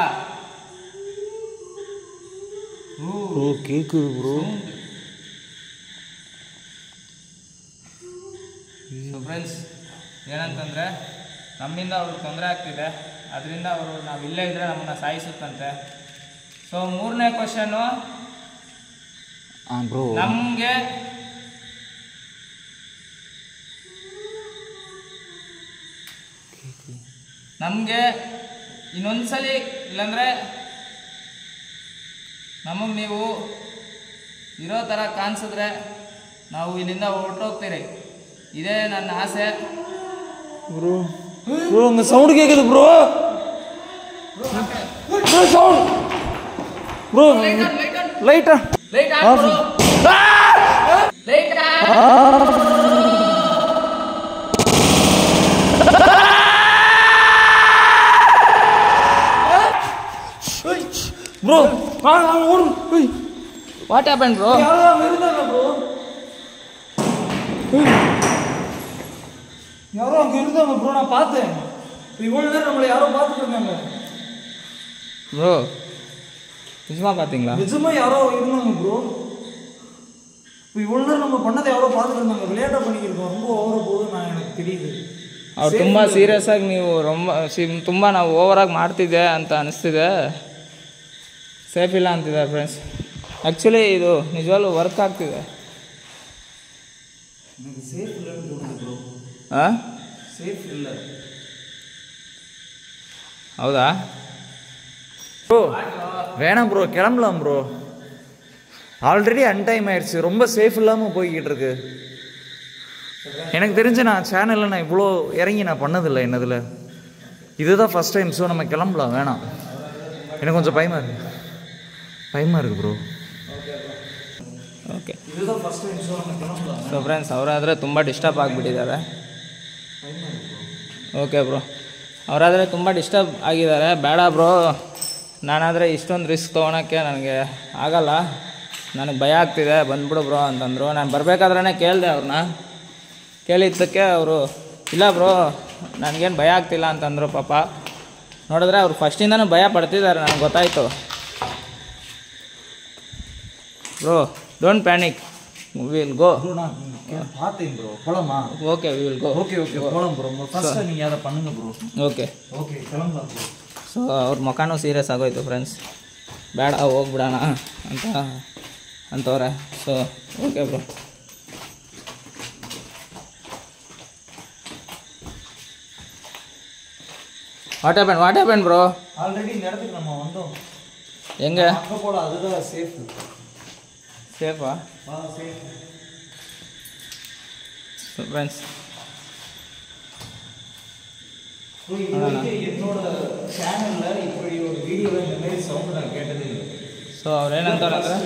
ஓ கேட்குது ப்ரோ. ಸೊ ಫ್ರೆಂಡ್ಸ್, ಏನಂತಂದರೆ ನಮ್ಮಿಂದ ಅವ್ರಿಗೆ ತೊಂದರೆ ಆಗ್ತಿದೆ, ಅದರಿಂದ ಅವರು ನಾವು ಇಲ್ಲೇ ಇದ್ದರೆ ನಮ್ಮನ್ನು ಸಾಯಿಸುತ್ತಂತೆ. ಸೊ 3ನೇ ಕ್ವಶನ್ನು, ಹಾಂ ಬ್ರೋ. ನಮಗೆ ಇನ್ನೊಂದ್ಸಲಿ ಇಲ್ಲಾಂದರೆ ನಮಗೆ ನೀವು ಇರೋ ಥರ ಕಾಣಿಸಿದ್ರೆ ನಾವು ಇಲ್ಲಿಂದ ಹೊರಟೋಗ್ತೀರಿ. ಇದೇ ನನ್ನ ಆಸೆ. ಬ್ರೋ ಬ್ರೋ ಹಂಗೆ ಸೌಂಡ್ ಕೇಳಿದೆ bro. Bro sound bro. Light light bro. What happen bro? யாரோ அங்கே இருந்தாங்க ப்ரோ, நான் பார்த்தேன். இவ்வளோ நேரம் நம்மளை யாரோ பார்த்துட்டு இருந்தாங்க. ப்ரோ நிஜமா பார்த்தீங்களா? நிஜமா யாரோ இருந்தாங்க ப்ரோ. இப்போ இவ்வளோ நேரம் நம்ம பண்ணதை யாரோ பார்த்துட்டு இருந்தாங்க. விளையாட்டாக பண்ணிக்கிருக்கோம். ரொம்ப ஓவராக போகுதுன்னு எனக்கு தெரியுது. ಅವ್ರು ತುಂಬ ಸೀರಿಯಸ್ ಆಗಿ ನೀವು ತುಂಬ ನಾವು ಓವರಾಗಿ ಮಾಡ್ತಿದ್ದೆ ಅಂತ ಅನಿಸ್ತಿದೆ. ಸೇಫ್ ಇಲ್ಲ ಅಂತಿದ್ದಾರೆ ಫ್ರೆಂಡ್ಸ್. ಆ್ಯಕ್ಚುಲಿ ಇದು ನಿಜವಾಗ್ಲೂ ವರ್ಕ್ ಆಗ್ತಿದೆ. எனக்கு சேஃப் இல்லைன்னு தோணுது ப்ரோ. ಹಾಂ சேஃப் இல்லை. ಹೌದಾ ப்ரோ? வேணாம் ப்ரோ, கிளம்பலாம் ப்ரோ. ஆல்ரெடி அன்டைம் ஆயிடுச்சு. ரொம்ப சேஃப் இல்லாமல் போய்கிட்டு இருக்கு. எனக்கு தெரிஞ்சு நான் சேனலில் நான் இவ்வளோ இறங்கி நான் பண்ணதில்லை என்னதில். இதுதான் ஃபஸ்ட் டைம். ஸோ நம்ம கிளம்பலாம். வேணாம், எனக்கு கொஞ்சம் பயமாக இருக்குது ப்ரோ. ಓಕೆ. இதுதான் ஃபர்ஸ்ட் டைம். ஸோ நம்ம கிளம்பலாம். ಸೊ ಫ್ರೆಂಡ್ಸ್, ಅವರಾದರೆ ತುಂಬ ಡಿಸ್ಟರ್ಬ್ ಆಗಿಬಿಟ್ಟಿದ್ದಾರೆ. ಓಕೆ ಬ್ರೋ, ಅವರಾದರೆ ತುಂಬ ಡಿಸ್ಟರ್ಬ್ ಆಗಿದ್ದಾರೆ. ಬೇಡ ಬ್ರೋ, ನಾನಾದರೆ ಇಷ್ಟೊಂದು ರಿಸ್ಕ್ ತೊಗೊಳಕ್ಕೆ ನನಗೆ ಆಗಲ್ಲ, ನನಗೆ ಭಯ ಆಗ್ತಿದೆ, ಬಂದ್ಬಿಡು ಬ್ರೋ ಅಂತಂದರು. ನಾನು ಬರಬೇಕಾದ್ರೇ ಕೇಳಿದೆ ಅವ್ರನ್ನ. ಕೇಳಿದ್ದಕ್ಕೆ ಅವರು ಇಲ್ಲ ಬ್ರೋ ನನಗೇನು ಭಯ ಆಗ್ತಿಲ್ಲ ಅಂತಂದರು. ಪಾಪ ನೋಡಿದ್ರೆ ಅವ್ರು ಫಸ್ಟಿಂದನೂ ಭಯ ಪಡ್ತಿದ್ದಾರೆ, ನನಗೆ ಗೊತ್ತಾಯಿತು. Bro don't panic, will go. Bro நான் பார்த்தேன் ப்ரோ. போகலாமா? Okay will go. ஓகே போகலாம் ப்ரோ. ஃபஸ்ட்டு நீங்கள் அதை பண்ணுங்க ப்ரோ. ಓಕೆ ஓகே கிளம்பலாம் ப்ரோ. ಸೊ ಅವ್ರ ಮುಖನೂ ಸೀರಿಯಸ್ ಆಗೋಯ್ತು ಫ್ರೆಂಡ್ಸ್. ಬೇಡ ಹೋಗ್ಬಿಡೋಣ ಅಂತವ್ರೆ. So okay bro. What happen bro? Already இந்த இடத்துக்கு நம்ம வந்தோம். ಹೆಂಗೆ அங்கே போகலாம். அதுதான் சேஃப். ಸೇಫಾ? சேஃப். ಸೊ ಫ್ರೆಂಡ್ಸ್, என்னோட சேனலில் இப்படி ஒரு வீடியோவில் இந்த மாதிரி சவுண்டு நான் கேட்டதே இல்லை. ಸೊ ಅವ್ರೇನಂತಾರೆ ಅಂದರೆ,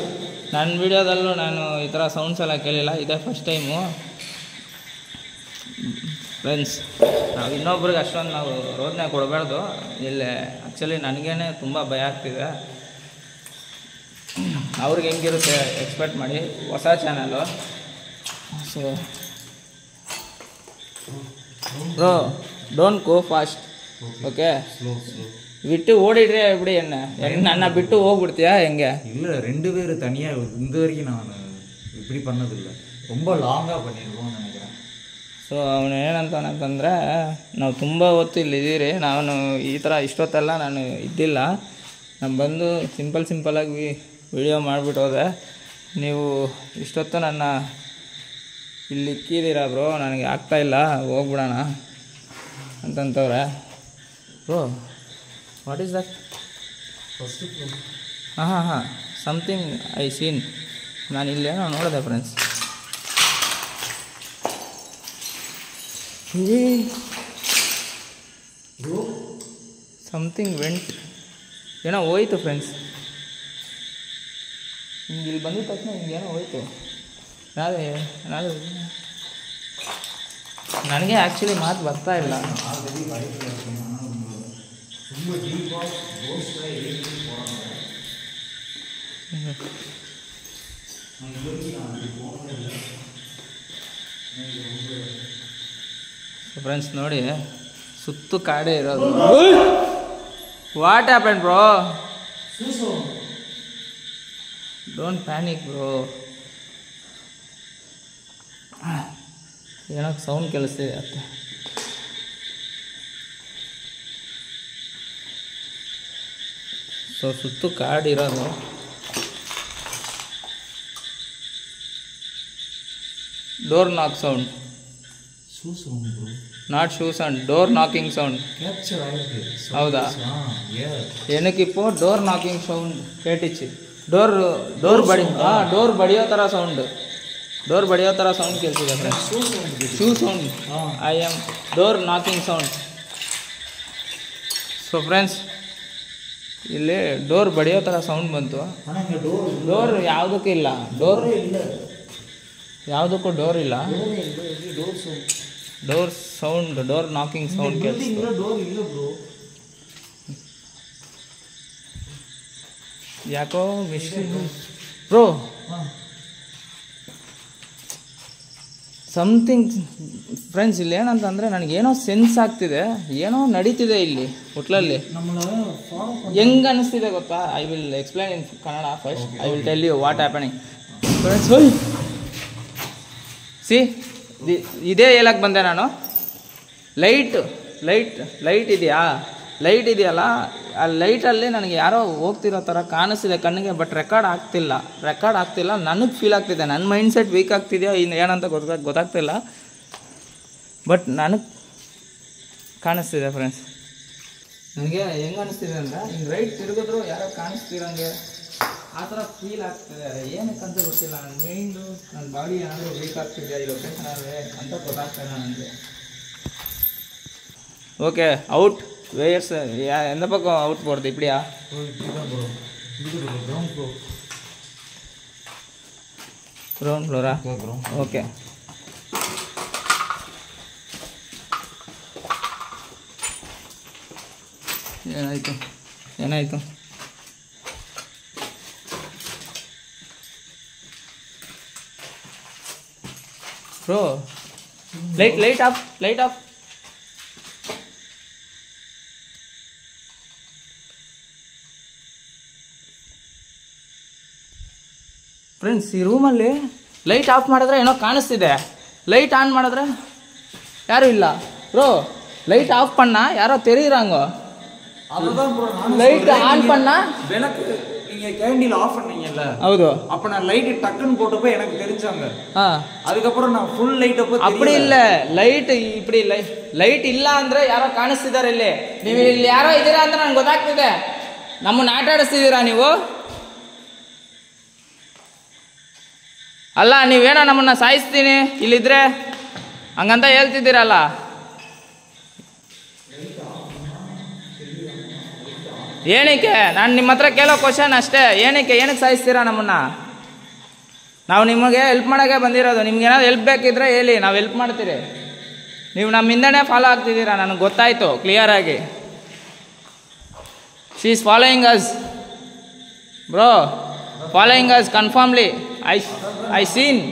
ನನ್ನ ವೀಡಿಯೋದಲ್ಲೂ ನಾನು ಈ ಥರ ಸೌಂಡ್ಸ್ ಎಲ್ಲ ಕೇಳಿಲ್ಲ, ಇದೇ ಫಸ್ಟ್ ಟೈಮು. ಫ್ರೆಂಡ್ಸ್, ನಾವು ಇನ್ನೊಬ್ರಿಗೆ ಅಷ್ಟೊಂದು ನಾವು ರೋದನೆ ಕೊಡಬಾರ್ದು. ಇಲ್ಲಿ ಆ್ಯಕ್ಚುಲಿ ನನಗೇ ತುಂಬ ಭಯ ಆಗ್ತಿದೆ. ಅವ್ರಿಗೆ ಹೆಂಗಿರುತ್ತೆ ಎಕ್ಸ್ಪೆಕ್ಟ್ ಮಾಡಿ, ಹೊಸ channel. So bro don't go fast, okay? ಬಿಟ್ಟು ಓಡಿಡ್ರೆ ಬಿಡಿ. ನನ್ನ ಬಿಟ್ಟು ಹೋಗ್ಬಿಡ್ತೀಯಾ ಹೆಂಗೆ? இல்லை, 2 பேர் தனியாக இந்த வரைக்கும் நான் இப்படி பண்ணதில்லை. ரொம்ப லாங்காக பண்ணிடுவோம்னு நினைக்கிறேன். ಸೊ ಅವನು ಏನಂತಂದರೆ, ನಾವು ತುಂಬ ಹೊತ್ತು ಇಲ್ಲಿದ್ದೀರಿ, ನಾನು ಈ ಥರ ಇಷ್ಟೊತ್ತೆಲ್ಲ ನಾನು ಇದ್ದಿಲ್ಲ, ನಾನು ಬಂದು ಸಿಂಪಲ್ಲಾಗಿ ವಿಡಿಯೋ ಮಾಡಿಬಿಟ್ಟು ಹೋದೆ. ನೀವು ಇಷ್ಟೊತ್ತು ನನ್ನ ಇಲ್ಲಿ ಇಕ್ಕಿದ್ದೀರಾ ಬ್ರೋ, ನನಗೆ ಆಗ್ತಾಯಿಲ್ಲ, ಹೋಗ್ಬಿಡೋಣ ಅಂತಂತವ್ರೆ. Bro what is that? ಹಾಂ ಸಮಥಿಂಗ್ ಐ ಸೀನ್. ನಾನು ಇಲ್ಲೇನೋ ನೋಡಿದೆ ಫ್ರೆಂಡ್ಸ್. ಸಮಥಿಂಗ್ ವೆಂಟ್, ಏನೋ ಹೋಯ್ತು ಫ್ರೆಂಡ್ಸ್. ಹಿಂಗೆ ಇಲ್ಲಿ ಬಂದಿದ ತಕ್ಷಣ ಹಿಂಗೇನೋ ಹೋಯ್ತು. ನನಗೆ ಆ್ಯಕ್ಚುಲಿ ಮಾತು ಬರ್ತಾ ಇಲ್ಲ. ಫ್ರೆಂಡ್ಸ್ ನೋಡಿ, ಸುತ್ತು ಕಾಡೇ ಇರೋದು. What happen bro? Don't panic bro. ಏನಕ್ಕೆ ಸೌಂಡ್ ಕೇಳಿಸ್ತಿದೆ ಅತ್ತೆ. ಸೊ ಸುತ್ತು ಕಾಡಿರೋದು. Door knock sound, shoe sound bro, not shoe sound, door knocking sound. Capture ಆಗುತ್ತೆ. ಹೌದಾ? ಏನಕ್ಕಿಪ್ಪು ಡೋರ್ ನಾಕಿಂಗ್ ಸೌಂಡ್ ಕೇಟಿಚ್ಚಿ. ಡೋರ್ ಬಡಿಯೋ ಥರ ಸೌಂಡ್, ಡೋರ್ ಬಡಿಯೋ ಥರ ಸೌಂಡ್ ಕೇಳ್ತಿದೆ friends. Shoe sound, I am door knocking sound. So friends, ಇಲ್ಲಿ ಡೋರ್ ಬಡಿಯೋ ಥರ ಸೌಂಡ್ ಬಂತು. ಡೋರ್ ಯಾವುದಕ್ಕೂ ಇಲ್ಲ, ಡೋರ್ ಯಾವುದಕ್ಕೂ ಡೋರ್ ಇಲ್ಲ. Door sound, door knocking sound ಕೇಳಿಸ್ತು. ಯಾಕೋ ಮಿಸ್ಟೇಕ್ ಬ್ರೋ, ಸಮಥಿಂಗ್ ಫ್ರೆಂಡ್ಸ್. ಇಲ್ಲಿ ಏನಂತಂದರೆ ನನಗೇನೋ ಸೆನ್ಸ್ ಆಗ್ತಿದೆ, ಏನೋ ನಡೀತಿದೆ ಇಲ್ಲಿ ಹೋಟ್ಲಲ್ಲಿ. ಹೆಂಗೆ ಅನ್ನಿಸ್ತಿದೆ ಗೊತ್ತಾ? I will explain in Kannada first. I will tell you what happening. See, ಇದೇ ಹೇಳಕ್ಕೆ ಬಂದೆ ನಾನು. ಲೈಟ್ ಇದೆಯಲ್ಲ, ಆ ಲೈಟಲ್ಲಿ ನನಗೆ ಯಾರೋ ಹೋಗ್ತಿರೋ ಥರ ಕಾಣಿಸ್ತಿದೆ ಕಣ್ಣಿಗೆ. ಬಟ್ ರೆಕಾರ್ಡ್ ಆಗ್ತಿಲ್ಲ. ನನಗೆ ಫೀಲ್ ಆಗ್ತಿದೆ. ನನ್ನ ಮೈಂಡ್ ಸೆಟ್ ವೀಕ್ ಆಗ್ತಿದೆಯೋ ಇನ್ನು ಏನಂತ ಗೊತ್ತಾಗ್ತಿಲ್ಲ. ಬಟ್ ನನಗೆ ಕಾಣಿಸ್ತಿದೆ ಫ್ರೆಂಡ್ಸ್. ನನಗೆ ಹೆಂಗೆ ಅನಿಸ್ತಿದೆ ಅಂದರೆ, ಹಿಂಗೆ ರೈಟ್ ತಿರುಗಿದ್ರು ಯಾರೋ ಕಾಣಿಸ್ತಿರಂಗೆ ಆ ಥರ ಫೀಲ್ ಆಗ್ತಿದೆ. ಏನಕ್ಕಂತ ಗೊತ್ತಿಲ್ಲ. ನನ್ನ ಮೈಂಡು, ನನ್ನ ಬಾಡಿ ಏನಾದರೂ ವೀಕ್ ಆಗ್ತಿದೆ ಈ ಲೊಕೇಶನಲ್ಲಿ ಅಂತ ಗೊತ್ತಾಗ್ತಾಯಿಲ್ಲ ನನಗೆ. ಓಕೆ, ಔಟ್ வேர்ஸ் எந்த பக்கம் அவுட் போகிறது? இப்படியா? Ground flora? ಓಕೆ. ಏನಾಯಿತು? Bro, light of. ಫ್ರೆಂಡ್ಸ್, ಈ ರೂಮಲ್ಲಿ ಲೈಟ್ ಆಫ್ ಮಾಡಿದ್ರೆ ಏನೋ ಕಾಣಿಸ್ತಿದೆ, ಲೈಟ್ ಆನ್ ಮಾಡಿದ್ರೆ ಯಾರೂ ಇಲ್ಲ. ಬ್ರೋ, ಲೈಟ್ ಆಫ್ பண்ணா யாரோ தெரியுறாங்க. அதுதான் ப்ரோ, லைட் ஆன் பண்ணா எனக்கு நீங்க கேண்டில் ஆஃப் பண்ணீங்கல்ல, ಹೌದು. அப்ப நான் லைட் டக்குன்னு போட்டப்ப எனக்கு தெரிஞ்சாங்க. அதுக்கப்புறம் நான் ಫುಲ್ ಲೈಟ್ ಅಪ್ಪ. அப்படி ಇಲ್ಲ, ಲೈಟ್ இப்படி ಲೈಟ್ ಇಲ್ಲ ಅಂದ್ರೆ ಯಾರೋ ಕಾಣಿಸ್ತಿದ್ದಾರೆ ಇಲ್ಲಿ. ನೀವು ಇಲ್ಲಿ ಯಾರೋ ಇದ್ದೀರಾ ಅಂತ ನನಗೆ ಗೊತ್ತಾಗ್ತಿದೆ. ನಮ್ಮನ್ನ ಆಟ ಆಡಿಸ್ತಿದ್ದೀರಾ ನೀವು? ಅಲ್ಲ, ನೀವೇನೋ ನಮ್ಮನ್ನ ಸಾಯಿಸ್ತೀನಿ ಇಲ್ಲಿದ್ರೆ ಹಂಗಂತ ಹೇಳ್ತಿದ್ದೀರಲ್ಲ. ಏನಕ್ಕೆ? ನಾನು ನಿಮ್ಮ ಹತ್ರ ಕೇಳೋ ಕ್ವಶನ್ ಅಷ್ಟೇ. ಏನಕ್ಕೆ ಸಾಯಿಸ್ತೀರಾ ನಮ್ಮನ್ನ? ನಾವು ನಿಮಗೆ ಹೆಲ್ಪ್ ಮಾಡೋಕ್ಕೆ ಬಂದಿರೋದು. ನಿಮ್ಗೆ ಏನಾದ್ರು ಹೆಲ್ಪ್ ಬೇಕಿದ್ರೆ ಹೇಳಿ, ನಾವು ಹೆಲ್ಪ್ ಮಾಡ್ತೀರಿ. ನೀವು ನಮ್ಮ ಹಿಂದೆನೇ ಫಾಲೋ ಆಗ್ತಿದ್ದೀರಾ, ನನಗೆ ಗೊತ್ತಾಯಿತು ಕ್ಲಿಯರಾಗಿ. She is following us bro, following us confirmly. I seen.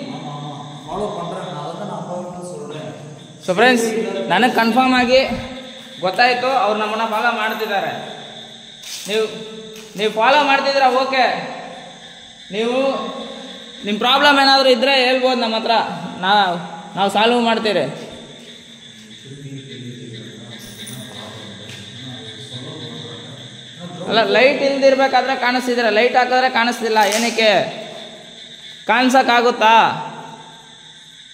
So friends, ನನಗೆ ಕನ್ಫರ್ಮ್ ಆಗಿ ಗೊತ್ತಾಯಿತು ಅವ್ರು ನಮ್ಮನ್ನು ಫಾಲೋ ಮಾಡ್ತಿದ್ದಾರೆ. ನೀವು ಫಾಲೋ ಮಾಡ್ತಿದ್ದೀರಾ, ಓಕೆ. ನೀವು ನಿಮ್ಮ ಪ್ರಾಬ್ಲಮ್ ಏನಾದರೂ ಇದ್ದರೆ ಹೇಳ್ಬೋದು ನಮ್ಮ ಹತ್ರ, ನಾವು ಸಾಲ್ವ್ ಮಾಡ್ತೀರಿ. ಅಲ್ಲ, ಲೈಟ್ ಇಲ್ದಿರ್ಬೇಕಾದ್ರೆ ಕಾಣಿಸ್ತಿದ್ದೀರ, ಲೈಟ್ ಹಾಕಿದ್ರೆ ಕಾಣಿಸ್ತಿಲ್ಲ. ಏನಕ್ಕೆ? ಕಾಣಿಸೋಕ್ಕಾಗುತ್ತಾ?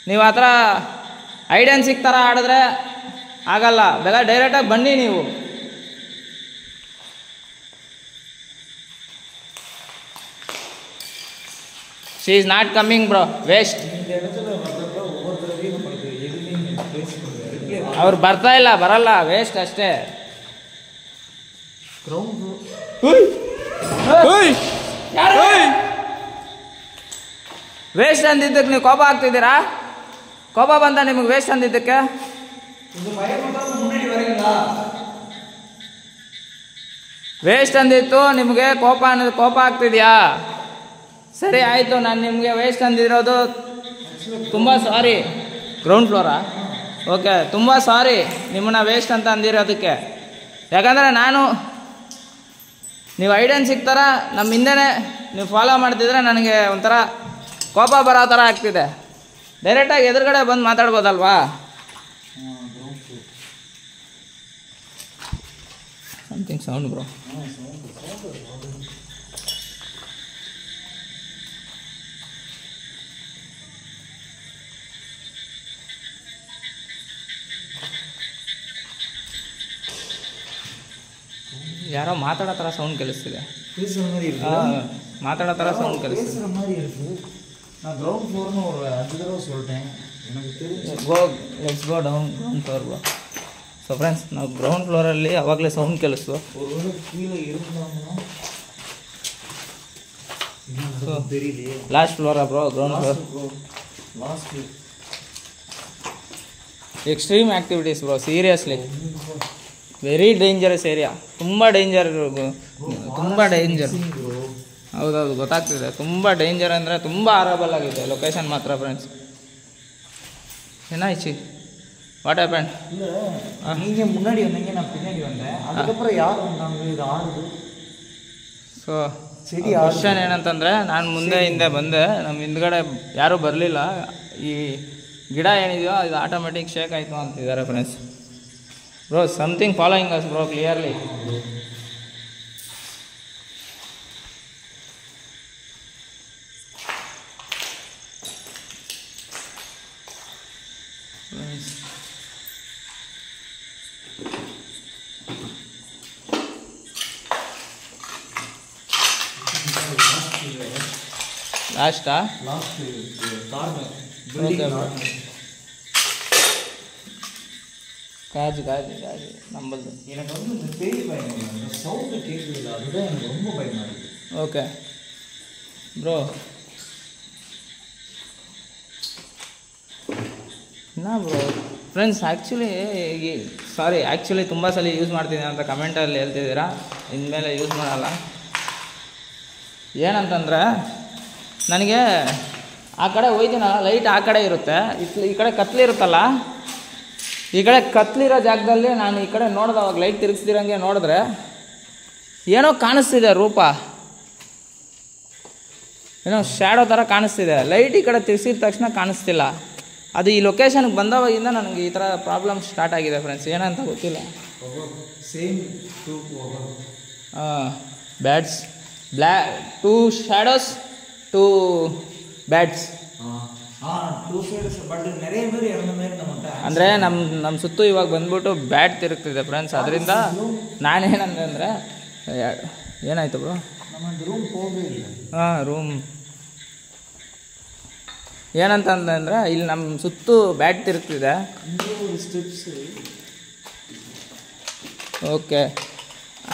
ನೀವು ಆ ಥರ ಹೈಡ್ ಆ್ಯಂಡ್ ಸೀಕ್ ಥರ ಆಡಿದ್ರೆ ಆಗಲ್ಲ. ಬೇಗ ಡೈರೆಕ್ಟಾಗಿ ಬನ್ನಿ ನೀವು. She is not coming bro, waste. ಅವ್ರು ಬರ್ತಾ ಇಲ್ಲ, ಬರಲ್ಲ, ವೇಸ್ಟ್ ಅಷ್ಟೇ. ವೇಸ್ಟ್ ಅಂದಿದ್ದಕ್ಕೆ ನೀವು ಕೋಪ ಆಗ್ತಿದ್ದೀರಾ? ಕೋಪ ಬಂದ ನಿಮಗೆ ವೇಸ್ಟ್ ಅಂದಿದ್ದಕ್ಕೆ? ವೇಸ್ಟ್ ಅಂದಿತ್ತು ನಿಮಗೆ, ಕೋಪ ಆಗ್ತಿದ್ಯಾ? ಸರಿ ಆಯಿತು, ನಾನು ನಿಮಗೆ ವೇಸ್ಟ್ ಅಂದಿರೋದು ತುಂಬ ಸಾರಿ. Ground flora? ಓಕೆ, ತುಂಬ ಸಾರಿ ನಿಮ್ಮನ್ನ ವೇಸ್ಟ್ ಅಂತ ಅಂದಿರೋದಕ್ಕೆ. ಯಾಕಂದರೆ ನೀವು ಐಡನ್ ಸಿಗ್ತಾರ ನಮ್ಮ ಹಿಂದೆನೇ ನೀವು ಫಾಲೋ ಮಾಡ್ತಿದ್ರೆ ನನಗೆ ಒಂಥರ ಕೋಪ ಬರೋ ಥರ ಆಗ್ತಿದೆ. ಡೈರೆಕ್ಟಾಗಿ ಎದುರುಗಡೆ ಬಂದು ಮಾತಾಡ್ಬೋದಲ್ವಾ? Something sound bro. ಯಾರೋ ಮಾತಾಡೋ ಥರ ಸೌಂಡ್ ಕೇಳಿಸ್ತಿದೆ. பேசுகிற மாதிரி இருக்கு. ಮಾತಾಡೋ ಥರ ಸೌಂಡ್ ಕೇಳಿಸ್ತಿದೆ. பேசுகிற மாதிரி இருக்கு. நான் கிரவுண்ட் ஃப்ளோர்னு ஒரு 5 தடவை சொல்லிட்டேன். எனக்கு தெரிஞ்சு let's go down ground floor bro. So friends, ನಾವು ಗ್ರೌಂಡ್ ಫ್ಲೋರಲ್ಲಿ ಅವಾಗಲೇ ಸೌಂಡ್ ಕೇಳಿಸ್ತು. ஒருவேளை கீழே இருந்தாங்கன்னா தெரியலையே. ಲಾಸ್ಟ್ ಫ್ಲೋರಾ bro? Ground floor. Last extreme activities bro, seriously very dangerous area. ತುಂಬ ಡೇಂಜರ್, ತುಂಬ ಡೇಂಜರ್. ಹೌದೌದು, ಗೊತ್ತಾಗ್ತಿದೆ. ತುಂಬ ಡೇಂಜರ್ ಅಂದರೆ ತುಂಬ ಹಾರಬಲ್ ಆಗಿದೆ ಲೊಕೇಶನ್ ಮಾತ್ರ ಫ್ರೆಂಡ್ಸ್. ಏನಾಯ್ತು? What happen? இல்லை, நீங்கள் முன்னாடி வந்தீங்க, நான் பின்னாடி வந்தேன். அதுக்கப்புறம் யார் வந்தாங்க? இது ஆடுது. ಸೊ ಸರಿ, ಕ್ವಶನ್ ಏನಂತಂದರೆ, ನಾನು ಮುಂದೆ ಹಿಂದೆ ಬಂದೆ, ನಮ್ಮ ಹಿಂದ್ಗಡೆ ಯಾರೂ ಬರಲಿಲ್ಲ. ಈ ಗಿಡ ಏನಿದೆಯೋ ಇದು ಆಟೋಮೆಟಿಕ್ ಶೇಕ್ ಆಯಿತು ಅಂತಿದ್ದಾರೆ friends. Bro, something following us bro, clearly. ಲಾಸ್ಟಾ? லாஸ்ட் கார்னர் ಕಾಜು ಕಾಜು ಕಾಜು ನಮ್ಮದು. எனக்கு வந்து இந்த பேய் பயம் இல்லை, இந்த சவுண்டு கேட்குது, அதுதான் எனக்கு ரொம்ப பயமாக இருக்குது. ಓಕೆ ಬ್ರೋ, ನಾ ಬ್ರೋ ಫ್ರೆಂಡ್ಸ್ ಆ್ಯಕ್ಚುಲಿ ತುಂಬ ಸಲ ಯೂಸ್ ಮಾಡ್ತೀನಿ ಅಂತ ಕಮೆಂಟಲ್ಲಿ ಹೇಳ್ತಿದ್ದೀರಾ. ಇನ್ಮೇಲೆ ಯೂಸ್ ಮಾಡಲ್ಲ. ಏನಂತಂದರೆ, ನನಗೆ ಆ ಕಡೆ ಹೋಯ್ತೀನಲ್ಲ, ಲೈಟ್ ಆ ಕಡೆ ಇರುತ್ತೆ, ಈ ಕಡೆ ಕತ್ಲಿರುತ್ತಲ್ಲ, ಈ ಕಡೆ ಕತ್ಲಿರೋ ಜಾಗದಲ್ಲಿ ನಾನು ಈ ಕಡೆ ನೋಡಿದವಾಗ ಲೈಟ್ ತಿರುಗಿಸ್ದಿರಂಗೆ ನೋಡಿದ್ರೆ ಏನೋ ಕಾಣಿಸ್ತಿದೆ ರೂಪ, ಏನೋ ಶ್ಯಾಡೋ ಥರ ಕಾಣಿಸ್ತಿದೆ. ಲೈಟ್ ಈ ಕಡೆ ತಿರ್ಸಿದ ತಕ್ಷಣ ಕಾಣಿಸ್ತಿಲ್ಲ. ಅದು ಈ ಲೊಕೇಶನ್ಗೆ ಬಂದವಾಗಿಂದ ನನಗೆ ಈ ಥರ ಪ್ರಾಬ್ಲಮ್ ಸ್ಟಾರ್ಟ್ ಆಗಿದೆ ಫ್ರೆಂಡ್ಸ್. ಏನಂತ ಗೊತ್ತಿಲ್ಲ. Same two bats, two shadows, two bats. Two sides, but நிறைய பேர் ಇறந்த மாதிரி நம்மகிட்ட. ಅಂದರೆ ನಮ್ಮ ಸುತ್ತು ಇವಾಗ ಬಂದ್ಬಿಟ್ಟು ಬ್ಯಾಟ್ ತಿರುಗ್ತಿದೆ ಫ್ರೆಂಡ್ಸ್. ಅದರಿಂದ ನಾನೇನಂದೆ ಅಂದರೆ, ಏನಾಯ್ತು ಬ್ರೋ? ನಮ್ಮ ರೂಮ್ ಹೋಗೇ ಇಲ್ಲ. ರೂಮ್ ಏನಂತಂದರೆ, ಇಲ್ಲಿ ನಮ್ಮ ಸುತ್ತು ಬ್ಯಾಟ್ ತಿರುಗ್ತಿದೆ. ಸ್ಟೆಪ್ಸ್. ಓಕೆ,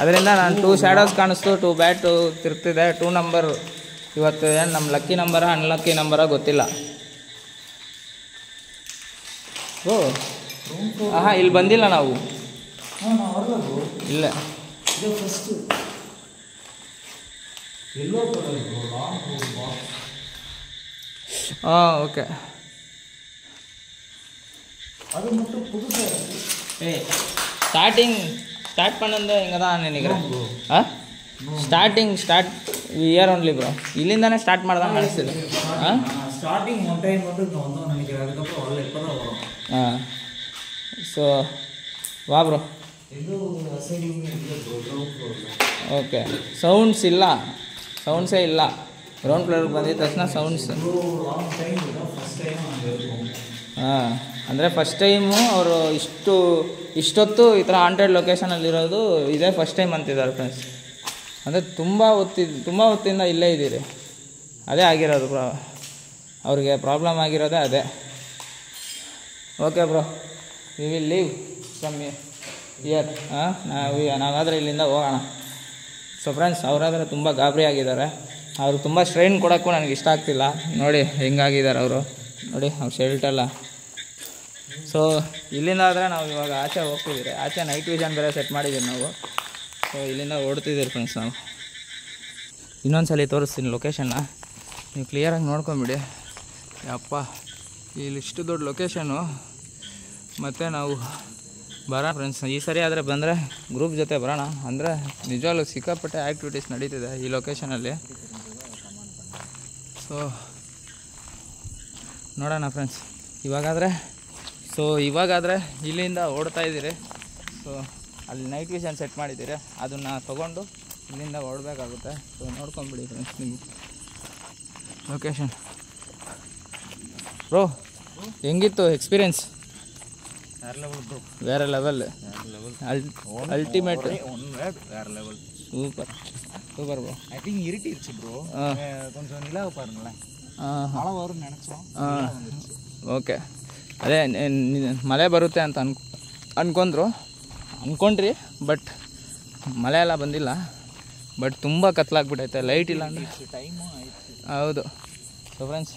ಅದರಿಂದ ನಾನು 2 ಶ್ಯಾಡೋಸ್ ಕಾಣಿಸ್ತು, 2 ಬ್ಯಾಟು ತಿರುಗ್ತಿದೆ. 2 ನಂಬರ್ ಇವತ್ತು ಏನು ನಮ್ಮ ಲಕ್ಕಿ ನಂಬರ ಅನ್ಲಕ್ಕಿ ನಂಬರ ಗೊತ್ತಿಲ್ಲ. ಓ ಇಲ್ಲಿ ಬಂದಿಲ್ಲ ನಾವು. நான் வரல ப்ரோ. ಇಲ್ಲ, இது first yellow color bro, long box. Okay. அது மட்டும் புதுசா இருக்கு. ஸ்டார்ட் பண்ணது இங்கே தான் நினைக்கிறேன். Start here only bro. ಇಲ್ಲಿಂದಾನೇ ಸ್ಟಾರ್ಟ್ ಮಾಡ್ದಂಗೆ ಅನಿಸ್ತಿದೆ. ஸ்டார்டிங் ஒன் டைம் மட்டும் இங்கே வந்தோம்னு நினைக்கிறேன். அதுக்கப்புறம் வரல, இப்போ தான் வரும். ಸೊ ವಾ ಬ್ರೋ. ಇದು ಅಸೈಡಿಂಗ್ ಇದೆ ப்ரோ, ಗ್ರೌಂಡ್ ಫ್ಲೋರ್. ಓಕೆ, ಸೌಂಡ್ಸೇ ಇಲ್ಲ. ಗ್ರೌಂಡ್ ಫ್ಲೋರ್ಗೆ ಬಂದಿದ್ದ ತಕ್ಷಣ ಸೌಂಡ್ಸ್. ಲಾಂಗ್ ಟೈಮ್ ಇದೆ, ಫಸ್ಟ್ ಟೈಮ್ ಹಂಗೆ இருக்கும். ಅಂದರೆ ಫಸ್ಟ್ ಟೈಮು ಅವರು ಇಷ್ಟೊತ್ತು ಈ ಥರ ಹಾಂಟೆಡ್ ಲೊಕೇಶನಲ್ಲಿರೋದು ಇದೇ ಫಸ್ಟ್ ಟೈಮ್ ಅಂತಿದ್ದಾರೆ ಫ್ರೆಂಡ್ಸ್. ಅಂದರೆ ತುಂಬ ಹೊತ್ತಿಂದ ಇಲ್ಲೇ ಇದ್ದೀರಿ. ಅದೇ ಆಗಿರೋದು ಅವ್ರಿಗೆ ಪ್ರಾಬ್ಲಮ್ ಆಗಿರೋದೇ ಅದೇ. Okay bro, we will leave from here. ನಾವಾದರೆ ಇಲ್ಲಿಂದ ಹೋಗೋಣ. ಸೊ ಫ್ರೆಂಡ್ಸ್, ಅವರಾದರೆ ತುಂಬ ಗಾಬರಿ ಆಗಿದ್ದಾರೆ. ಅವ್ರಿಗೆ ತುಂಬ ಸ್ಟ್ರೈನ್ ಕೊಡೋಕ್ಕೂ ನನಗೆ ಇಷ್ಟ ಆಗ್ತಿಲ್ಲ. ನೋಡಿ ಹೆಂಗಾಗಿದ್ದಾರೆ ಅವರು, ನೋಡಿ ಅವ್ರ ಶೆಲ್ಟೆಲ್ಲ. ಸೊ ಇಲ್ಲಿಂದ ಆದರೆ ನಾವು ಇವಾಗ ಆಚೆ ಹೋಗ್ತಿದ್ದೀರಿ. ಆಚೆ ನೈಟ್ ವಿಷನ್ ಬೇರೆ ಸೆಟ್ ಮಾಡಿದ್ದೀವಿ ನಾವು. ಸೊ ಇಲ್ಲಿಂದ ಓಡ್ತಿದ್ದೀರಿ ಫ್ರೆಂಡ್ಸ್ ನಾವು. ಇನ್ನೊಂದು ಸಲ ತೋರಿಸ್ತೀನಿ ಲೊಕೇಶನ್ನ, ನೀವು ಕ್ಲಿಯರಾಗಿ ನೋಡ್ಕೊಂಬಿಡಿ. ಯಪ್ಪ, ಇಲ್ಲಿ ಇಷ್ಟು ದೊಡ್ಡ ಲೊಕೇಶನು. ಮತ್ತು ನಾವು ಬರೋಣ ಫ್ರೆಂಡ್ಸ್. ಈ ಸರಿ ಆದರೆ ಬಂದರೆ ಗ್ರೂಪ್ ಜೊತೆ ಬರೋಣ. ಅಂದರೆ ನಿಜವಾಗ್ಲೂ ಸಿಕ್ಕಾಪಟ್ಟೆ ಆ್ಯಕ್ಟಿವಿಟೀಸ್ ನಡೀತಿದೆ ಈ ಲೊಕೇಶನಲ್ಲಿ. ಸೊ ನೋಡೋಣ ಫ್ರೆಂಡ್ಸ್. ಇವಾಗಾದರೆ ಇಲ್ಲಿಂದ ಓಡ್ತಾ ಇದ್ದೀರಿ. ಸೊ ಅಲ್ಲಿ ನೈಟ್ ವಿಷನ್ ಸೆಟ್ ಮಾಡಿದ್ದೀರಿ, ಅದನ್ನು ತೊಗೊಂಡು ಇಲ್ಲಿಂದ ಓಡಬೇಕಾಗುತ್ತೆ. ಸೊ ನೋಡ್ಕೊಂಬಿಡಿ ಫ್ರೆಂಡ್ಸ್ ನಿಮ್ಗೆ ಲೊಕೇಶನ್. ಬ್ರೋ, ಹೆಂಗಿತ್ತು ಎಕ್ಸ್ಪೀರಿಯನ್ಸ್? వేరే లెవెల్ అల్టిమేట్ வேற level. Super super bro. I think இருட்டிருச்சு ப்ரோ. கொஞ்சம் நிலாவை பாருங்களேன். ಮಳೆ வரும்னு நினைச்சோம். ಓಕೆ ಅದೇ ಮಳೆ ಬರುತ್ತೆ ಅಂತ ಅನ್ಕೊಂಡ್ರಿ ಬಟ್ ಮಳೆ ಎಲ್ಲ ಬಂದಿಲ್ಲ. ಬಟ್ ತುಂಬ ಕತ್ಲಾಗ್ಬಿಟ್ಟೈತೆ, ಲೈಟ್ ಇಲ್ಲ ಅಂದರೆ ಟೈಮು ಆಯ್ತು. ಹೌದು. ಸೊ ಫ್ರೆಂಡ್ಸ್,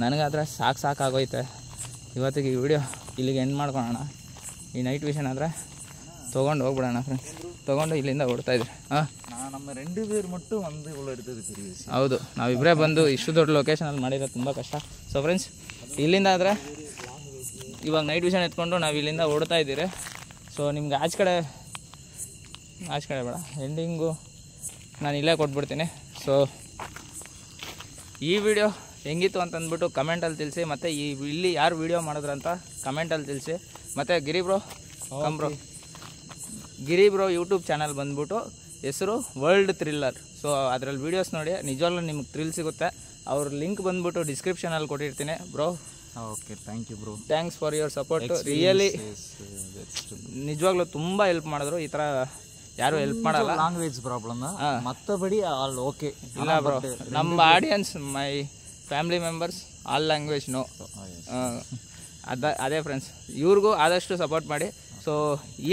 ನನಗಾದರೆ ಸಾಕಾಗೋಯ್ತೆ. ಇವತ್ತಿಗೆ ಈ ವಿಡಿಯೋ ಇಲ್ಲಿಗೆ ಎಂಡ್ ಮಾಡ್ಕೊಳ್ಳೋಣ. ಈ ನೈಟ್ ವಿಷನ್ ಆದರೆ ತೊಗೊಂಡು ಹೋಗ್ಬಿಡೋಣ ಫ್ರೆಂಡ್ಸ್. ತೊಗೊಂಡು ಇಲ್ಲಿಂದ ಓಡ್ತಾಯಿದ್ರಿ. நம்ம 2 பேர் மட்டும் வந்து இவ்வளோ எடுத்தது பெரிய விஷயம். ಹೌದು, ನಾವಿಬ್ಬರೇ ಬಂದು ಇಷ್ಟು ದೊಡ್ಡ ಲೊಕೇಶನಲ್ಲಿ ಮಾಡಿರೋದು ತುಂಬ ಕಷ್ಟ. ಸೊ ಫ್ರೆಂಡ್ಸ್, ಇಲ್ಲಿಂದ ಆದರೆ ಇವಾಗ ನೈಟ್ ವಿಷನ್ ಎತ್ಕೊಂಡು ನಾವು ಇಲ್ಲಿಂದ ಓಡ್ತಾ ಇದ್ದೀರಿ. ಸೊ ನಿಮ್ಗೆ ಆಚೆ ಕಡೆ ಬೇಡ, ಎಂಡಿಂಗು ನಾನು ಇಲ್ಲೇ ಕೊಟ್ಬಿಡ್ತೀನಿ. ಸೊ ಈ ವಿಡಿಯೋ ಹೆಂಗಿತ್ತು ಅಂತಂದ್ಬಿಟ್ಟು ಕಮೆಂಟಲ್ಲಿ ತಿಳಿಸಿ. ಮತ್ತು ಇಲ್ಲಿ ಯಾರು ವೀಡಿಯೋ ಮಾಡಿದ್ರಂತ ಕಮೆಂಟಲ್ಲಿ ತಿಳಿಸಿ. ಮತ್ತು ಗಿರಿ ಬ್ರೋ ಯೂಟ್ಯೂಬ್ ಚಾನಲ್ ಬಂದ್ಬಿಟ್ಟು ಹೆಸರು ವರ್ಲ್ಡ್ ಥ್ರಿಲ್ಲರ್. ಸೊ ಅದರಲ್ಲಿ ವೀಡಿಯೋಸ್ ನೋಡಿ, ನಿಜವಾಗ್ಲೂ ನಿಮ್ಗೆ ಥ್ರಿಲ್ ಸಿಗುತ್ತೆ. ಅವ್ರ ಲಿಂಕ್ ಬಂದ್ಬಿಟ್ಟು ಡಿಸ್ಕ್ರಿಪ್ಷನಲ್ಲಿ ಕೊಟ್ಟಿರ್ತೀನಿ bro. Okay, thank you bro. Thanks for your support. Really ನಿಜವಾಗ್ಲೂ ತುಂಬ ಹೆಲ್ಪ್ ಮಾಡಿದ್ರು. ಈ ಥರ ಯಾರು ಹೆಲ್ಪ್ ಮಾಡಲ್ಲ. ಲ್ಯಾಂಗ್ವೇಜ್ ಪ್ರಾಬ್ಲಮ್, ಮತ್ತಬಡಿ ಆಲ್ ಓಕೆ. ಇಲ್ಲ ಬ್ರೋ, ನಮ್ಮ audience, my family members, all language know. ಅದೇ ಫ್ರೆಂಡ್ಸ್, ಇವ್ರಿಗೂ ಆದಷ್ಟು ಸಪೋರ್ಟ್ ಮಾಡಿ. ಸೊ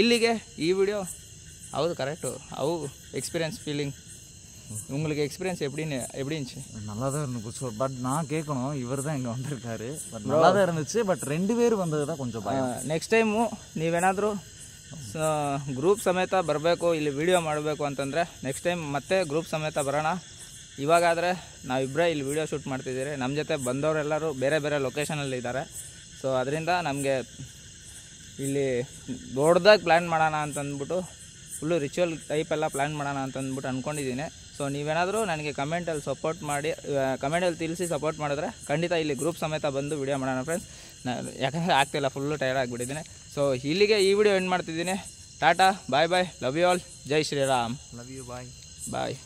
ಇಲ್ಲಿಗೆ ಈ ವಿಡಿಯೋ. ಹೌದು, ಕರೆಕ್ಟು. ಅವು எக்ஸ்பீரியன்ஸ் ஃபீலிங் உங்களுக்கு எக்ஸ்பீரியன்ஸ் எப்படிச்சு? நல்லா தான் இருந்துச்சு. பட் நான் கேட்கணும், இவர் தான் இங்கே வந்திருக்காரு. பட் நல்லா தான் இருந்துச்சு. பட் 2 பேர் வந்தது தான் கொஞ்சம் ಭಯ. ನೆಕ್ಸ್ಟ್ ಟೈಮು ನೀವೇನಾದರೂ ಗ್ರೂಪ್ ಸಮೇತ ಬರಬೇಕು, ಇಲ್ಲಿ ವಿಡಿಯೋ ಮಾಡಬೇಕು ಅಂತಂದರೆ ನೆಕ್ಸ್ಟ್ ಟೈಮ್ ಮತ್ತೆ ಗ್ರೂಪ್ ಸಮೇತ ಬರೋಣ. ಇವಾಗಾದರೆ ನಾವಿಬ್ಬರೇ ಇಲ್ಲಿ ವಿಡಿಯೋ ಶೂಟ್ ಮಾಡ್ತಿದ್ದೀರಿ. ನಮ್ಮ ಜೊತೆ ಬಂದವರೆಲ್ಲರೂ ಬೇರೆ ಬೇರೆ ಲೊಕೇಶನಲ್ಲಿ ಇದ್ದಾರೆ. ಸೊ ಅದರಿಂದ ನಮಗೆ ಇಲ್ಲಿ ದೊಡ್ಡದಾಗಿ ಪ್ಲ್ಯಾನ್ ಮಾಡೋಣ ಅಂತಂದ್ಬಿಟ್ಟು, ಫುಲ್ಲು ರಿಚುವಲ್ ಟೈಪ್ ಎಲ್ಲ ಪ್ಲ್ಯಾನ್ ಮಾಡೋಣ ಅಂತಂದ್ಬಿಟ್ಟು ಅಂದ್ಕೊಂಡಿದ್ದೀನಿ. ಸೊ ನೀವೇನಾದರೂ ನನಗೆ ಕಮೆಂಟಲ್ಲಿ ಸಪೋರ್ಟ್ ಮಾಡಿ, ಕಮೆಂಟಲ್ಲಿ ತಿಳಿಸಿ ಸಪೋರ್ಟ್ ಮಾಡಿದ್ರೆ ಖಂಡಿತ ಇಲ್ಲಿ ಗ್ರೂಪ್ ಸಮೇತ ಬಂದು ವಿಡಿಯೋ ಮಾಡೋಣ ಫ್ರೆಂಡ್ಸ್. ಯಾಕಂದರೆ ಆಗ್ತಿಲ್ಲ, ಫುಲ್ಲು ಟಯರ್ಡ್ ಆಗಿಬಿಟ್ಟಿದ್ದೀನಿ. ಸೊ ಇಲ್ಲಿಗೆ ಈ ವಿಡಿಯೋ ಎಂಡ್ ಮಾಡ್ತಿದ್ದೀನಿ. Tata, bye bye, love you all, ಜೈ Shriram. Love you, bye bye.